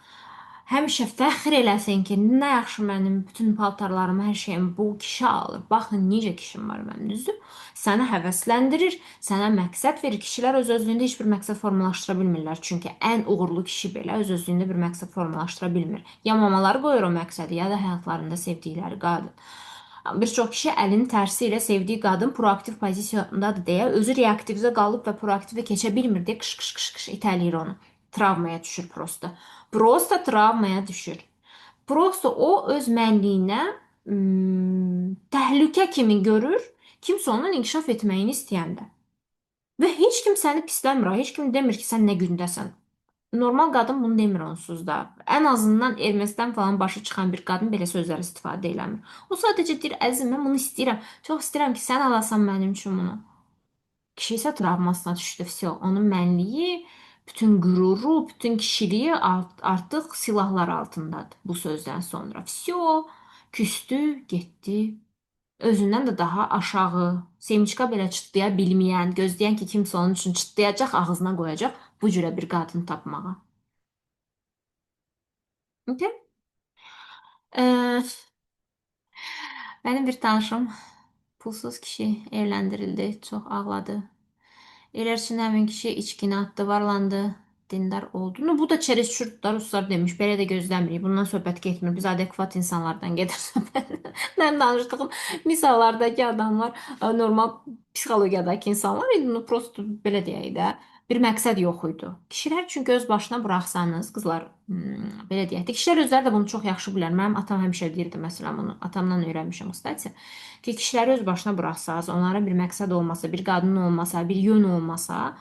Həmişə fəxr eləsin ki, nə yaxşı mənim bütün paltarlarımı, hər şeyimi bu kişi alır. Baxın necə kişim var mənim, düzdür? Səni həvəsləndirir, sənə məqsəd verir. Kişilər öz-özlüyündə heç bir məqsəd formalaşdıra bilmirlər. Çünki ən uğurlu kişi belə öz-özlüyündə bir məqsəd formalaşdıra bilmir. Ya mamaları qoyur o məqsədi, ya da həyatlarında sevdikləri qadın. Bir çox kişi əlinin tərsi ilə sevdiyi qadın proaktiv pozisiyondadır deyə özü reaktivdə qalıb və proaktivə keçə bilmir deyə qış qış qış qış itələyir onu. Travmaya düşür prosta. Prosta travmaya düşür. Prosta o öz mənliyinə təhlükə kimi görür, kimsə onun inkişaf etməyini istəyəndə. Və heç kim səni pisləmir, heç kim demir ki, sən nə gündəsən. Normal qadın bunu demir onsuz da. Ən azından Ermənistan falan başı çıxan bir qadın belə sözlər istifadə eləmir. O sadəcə deyir, əzizim, mən bunu istəyirəm. Çox istəyirəm ki, sən alasan mənim üçün bunu. Kişi isə travmasına düşdü, vəsə. Onun mənliyi, bütün qüruru, bütün kişiliyi artıq silahlar altındadır bu sözdən sonra. Vəsə, küstü, getdi. Özündən də daha aşağı, semiçka belə çıtlaya bilməyən, gözləyən ki, kimsə onun üçün çıtlayacaq, ağzına qoyacaq bu cürə bir qadın tapmağa. Okay? Ee, Benim bir tanışım pulsuz kişi evlendirildi. Çok ağladı. İlerçin həmin kişi içkini attı, varlandı, dindar oldu. Bu da çerezçurtlar, Ruslar demiş. Belə də gözləmirik. Bundan söhbət getmir. Biz adekvat insanlardan gedir söhbət. Mən danışdığım misallardakı adamlar normal psixologiyadakı insanlar idi. Ну, Prosto belə deyək də. Bir məqsəd yox idi. Kişilər çünki öz başına buraxsanız, qızlar, belə deyək də, kişilər özləri də bunu çox yaxşı bilər. Mənim atam həmişə deyirdi, məsələn, bunu atamdan öyrənmişəm, kstati. Ki, kişiləri öz başına buraxsanız, onlara bir məqsəd olmasa, bir qadın olmasa, bir yön olmasa,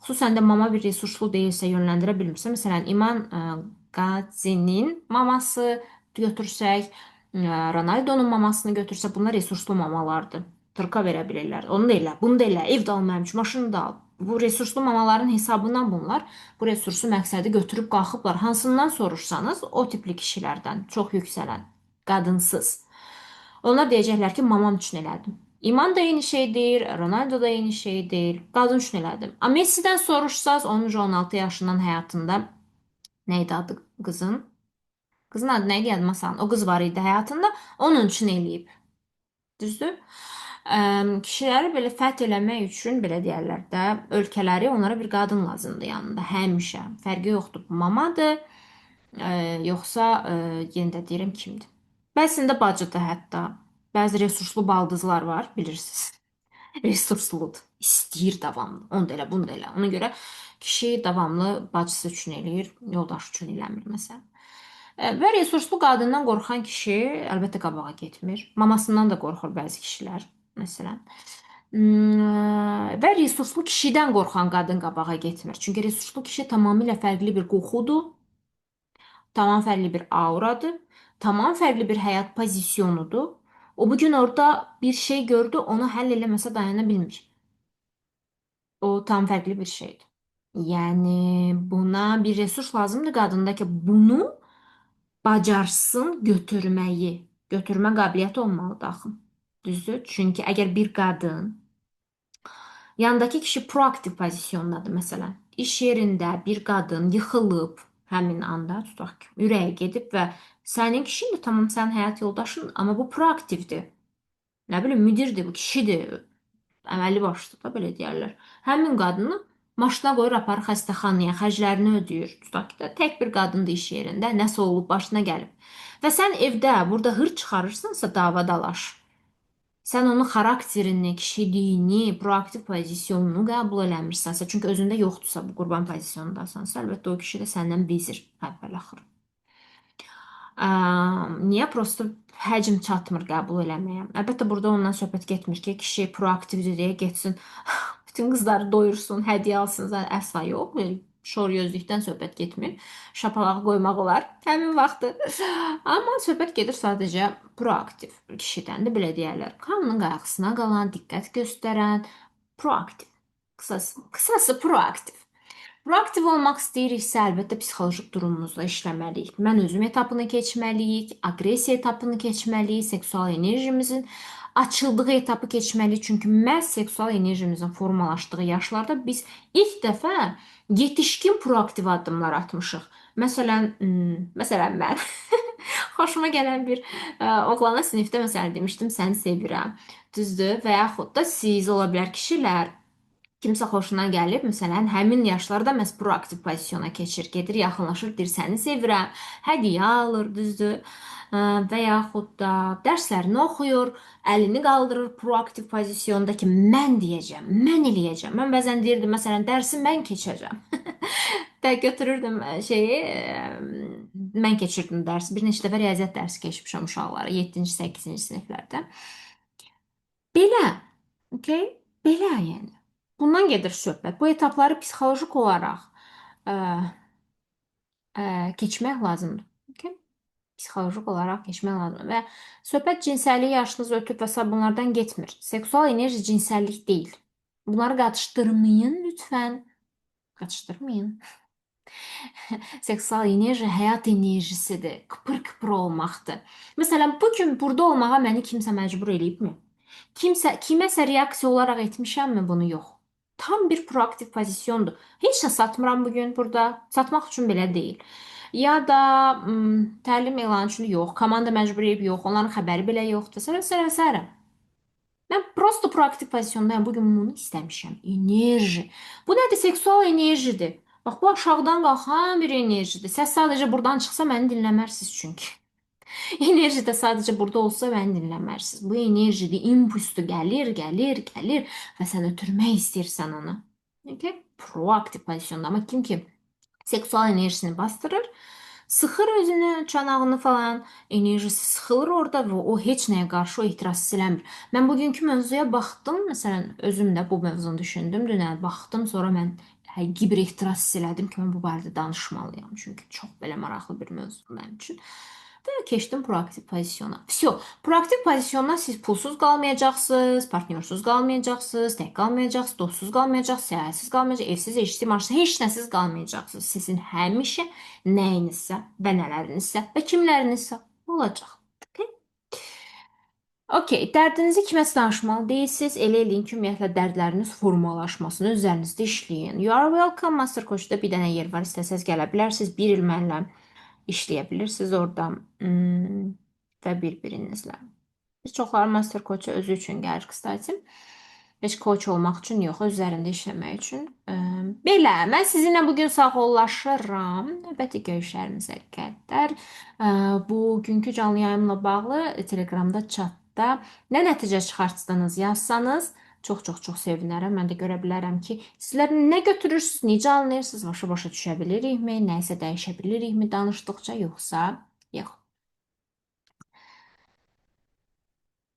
xüsusən də mama bir resurslu deyilsə, yönləndirə bilmirsə, məsələn, İman Qadzinin maması götürsək, Ronaldonun mamasını götürsək, bunlar resurslu mamalardır. Tırka verə bilirlər. Onu da elə, bunu da elə, ev də al mənim üçün, maşını da al. Bu resurslu mamaların hesabından bunlar bu resursu məqsədi götürüb qalxıblar. Hansından soruşsanız, o tipli kişilərdən, çox yüksələn, qadınsız. Onlar deyəcəklər ki, mamam üçün elədim. İman da eyni şey deyir, Ronaldo da eyni şey deyir. Qadın üçün elədim. A Messi'dən soruşsaz, 13-16 yaşından həyatında nə idi adı qızın? Qızın adı nə idi yadıma salın. O qız var idi həyatında, onun üçün eləyib. Düzdür? Kişiləri belə fəth eləmək üçün belə deyərlər də, ölkələri onlara bir qadın lazımdır yanında həmişə. Fərqi yoxdur. Mamadır, yoxsa yenə də deyirəm kimdir. Bəzisində bacıdır hətta. Bəzi resurslu baldızlar var, bilirsiniz. Resursludur. İstəyir davamlı. Onu da elə, bunu da elə. Ona görə kişi davamlı bacısı üçün eləyir, yoldaşı üçün eləmir məsələn. Və resurslu qadından qorxan kişi əlbəttə qabağa getmir. Mamasından da qorxur bəzi kişilər, məsələn. Və resurslu kişidən qorxan qadın qabağa getmir. Çünki resurslu kişi tamamilə fərqli bir qoxudur, tamam fərqli bir auradır, tamam fərqli bir həyat pozisyonudur. O bugün orada bir şey gördü, onu həll eləməsə dayana bilmir. O tam fərqli bir şeydir. Yəni buna bir resurs lazımdır qadında ki, bunu bacarsın götürməyi. Götürmə qabiliyyəti olmalıdır axı. Düzdür? Çünki əgər bir qadın yandakı kişi proaktiv pozisyondadır məsələn. İş yerində bir qadın yıxılıb həmin anda tutaq ki, ürəyə gedib və sənin kişin də tamam sənin həyat yoldaşın, amma bu proaktivdir. nə bilim, müdirdir, bu kişidir, əməlli başlı da belə deyərlər. Həmin qadını maşına qoyur, aparır xəstəxanaya, xərclərini ödəyir. Tutaq ki, də tək bir qadındır iş yerində, nəsə olub, başına gəlib. Və sən evdə, burada hır çıxarırsansa dava dalaş. Sən onun xarakterini, kişiliyini, proaktiv pozisyonunu qəbul eləmirsənsə, çünki özündə yoxdursa bu qurban pozisyonundasansa, əlbəttə o kişi də səndən bezir əvvəl-axır. Niyə? Prosta həcm çatmır qəbul eləməyə. Əlbəttə burada ondan söhbət getmir ki, kişi proaktivdir deyə getsin, bütün qızları doyursun, hədiyyə alsın, əsla yox. Şor gözlükdən söhbət getmir. Şapalağı qoymaq olar həmin vaxtı. Amma söhbət gedir sadəcə proaktiv kişidən də belə deyərlər. Hamının qayğısına qalan, diqqət göstərən, proaktiv. Qısası proaktiv. Proaktiv olmaq istəyiriksə, əlbəttə psixoloji durumumuzla işləməliyik. Mən özüm etapını keçməliyik, aqressiya etapını keçməliyik, seksual enerjimizin açıldığı etapı keçməliyik. Çünki məhz seksual enerjimizin formalaşdığı yaşlarda biz ilk dəfə yetişkin proaktiv addımlar atmışıq. Məsələn mən xoşuma gələn bir oğlana sinifdə məsələn demişdim, səni sevirəm. Düzdür? Və yaxud da siz ola bilər kişilər kimsə xoşuna gəlib, məsələn, həmin yaşlarda məhz proaktiv pozisiyona keçir, gedir, yaxınlaşır, deyir, səni sevirəm, hədiyyə alır, düzdür? Və yaxud da dərslərini oxuyur, əlini qaldırır proaktiv pozisyonda ki, mən deyəcəm, mən eləyəcəm. Mən bəzən deyirdim, məsələn, dərsi mən keçəcəm. Və götürürdüm mən keçirdim dərsi. Bir neçə dəfə riyaziyyat dərsi keçmişəm uşaqlara 7-ci, 8-ci siniflərdə. Belə, okey? Belə yəni. Bundan gedir söhbət. Bu etapları psixoloji olaraq ə, keçmək lazımdır. Okay? Psixoloji olaraq keçmək lazımdır. Və söhbət cinsəllik yaşınız ötüb və sair bunlardan getmir. Seksual enerji cinsəllik deyil. Bunları qatışdırmayın lütfən. Qatışdırmayın. Seksual enerji həyat enerjisidir. Kıpır-kıpır olmaqdır. Məsələn, bu gün burada olmağa məni kimsə məcbur eləyibmi? Kiməsə reaksiya olaraq etmişəmmi bunu? Yox. Tam bir proaktiv pozisyondur. Heç nə satmıram bugün burada. Satmaq üçün belə deyil. Ya da təlim elan üçün yox. Komanda məcbur edib yox. Onların xəbəri belə yoxdur. Sərə. Mən prosto proaktiv pozisyondayım. Bugün bunu istəmişəm. Enerji. Bu nədir? Seksual enerjidir. Bax, bu aşağıdan qalxan bir enerjidir. Səs sadəcə buradan çıxsa məni dinləmərsiniz çünki. Enerji də sadəcə burada olsa məni dinləmərsiniz. Bu enerjidir, impulsdur, gəlir və sən ötürmək istəyirsən onu. Okay? Proaktiv pozisyonda. Amma kim ki seksual enerjisini bastırır, sıxır özünü, çanağını falan, enerjisi sıxılır orada və o heç nəyə qarşı o etirazsız eləmir. Mən bugünkü mövzuya baxdım, məsələn, özüm də bu mövzunu düşündüm, dünən baxdım, sonra mən həqiqi bir etiraz elədim ki, mən bu barədə danışmalıyam. Çünki çox belə maraqlı bir mövzudur mənim üçün. Və keçdim proaktiv pozisyona. Всё, proaktiv pozisyondan siz pulsuz qalmayacaqsınız, partnyorsuz qalmayacaqsınız, tək qalmayacaqsınız, dostsuz qalmayacaqsınız, səyahətsiz qalmayacaqsınız, evsiz, eşsiz, marşsız, heç nəsiz qalmayacaqsınız. Sizin həmişə nəyinizsə və nələrinizsə və kimlərinizsə olacaq. Okay? Okey, dərdinizi kiməsə danışmalı deyilsiniz. Elə eləyin ki, ümumiyyətlə dərdləriniz formalaşmasını üzərinizdə işləyin. You are welcome. Master Coach-da bir dənə yer var. İstəsəz gələ bilərsiniz. 1 il mənlə işləyə bilirsiniz orada və bir-birinizlə. Biz çoxları Master Coach-a özü üçün gəlir, kıstati. Heç coach olmaq üçün yox, üzərində işləmək üçün. Belə, mən sizinlə bugün sağollaşıram. Növbəti görüşlərimizə qədər. Bugünkü canlı yayımla bağlı Telegramda, chatda nə nəticə çıxartdınız yazsanız, çox sevinərəm. Mən də görə bilərəm ki, sizlər nə götürürsünüz, necə anlayırsınız, başa düşə bilirikmi, nəyisə dəyişə bilirikmi danışdıqca, yoxsa yox.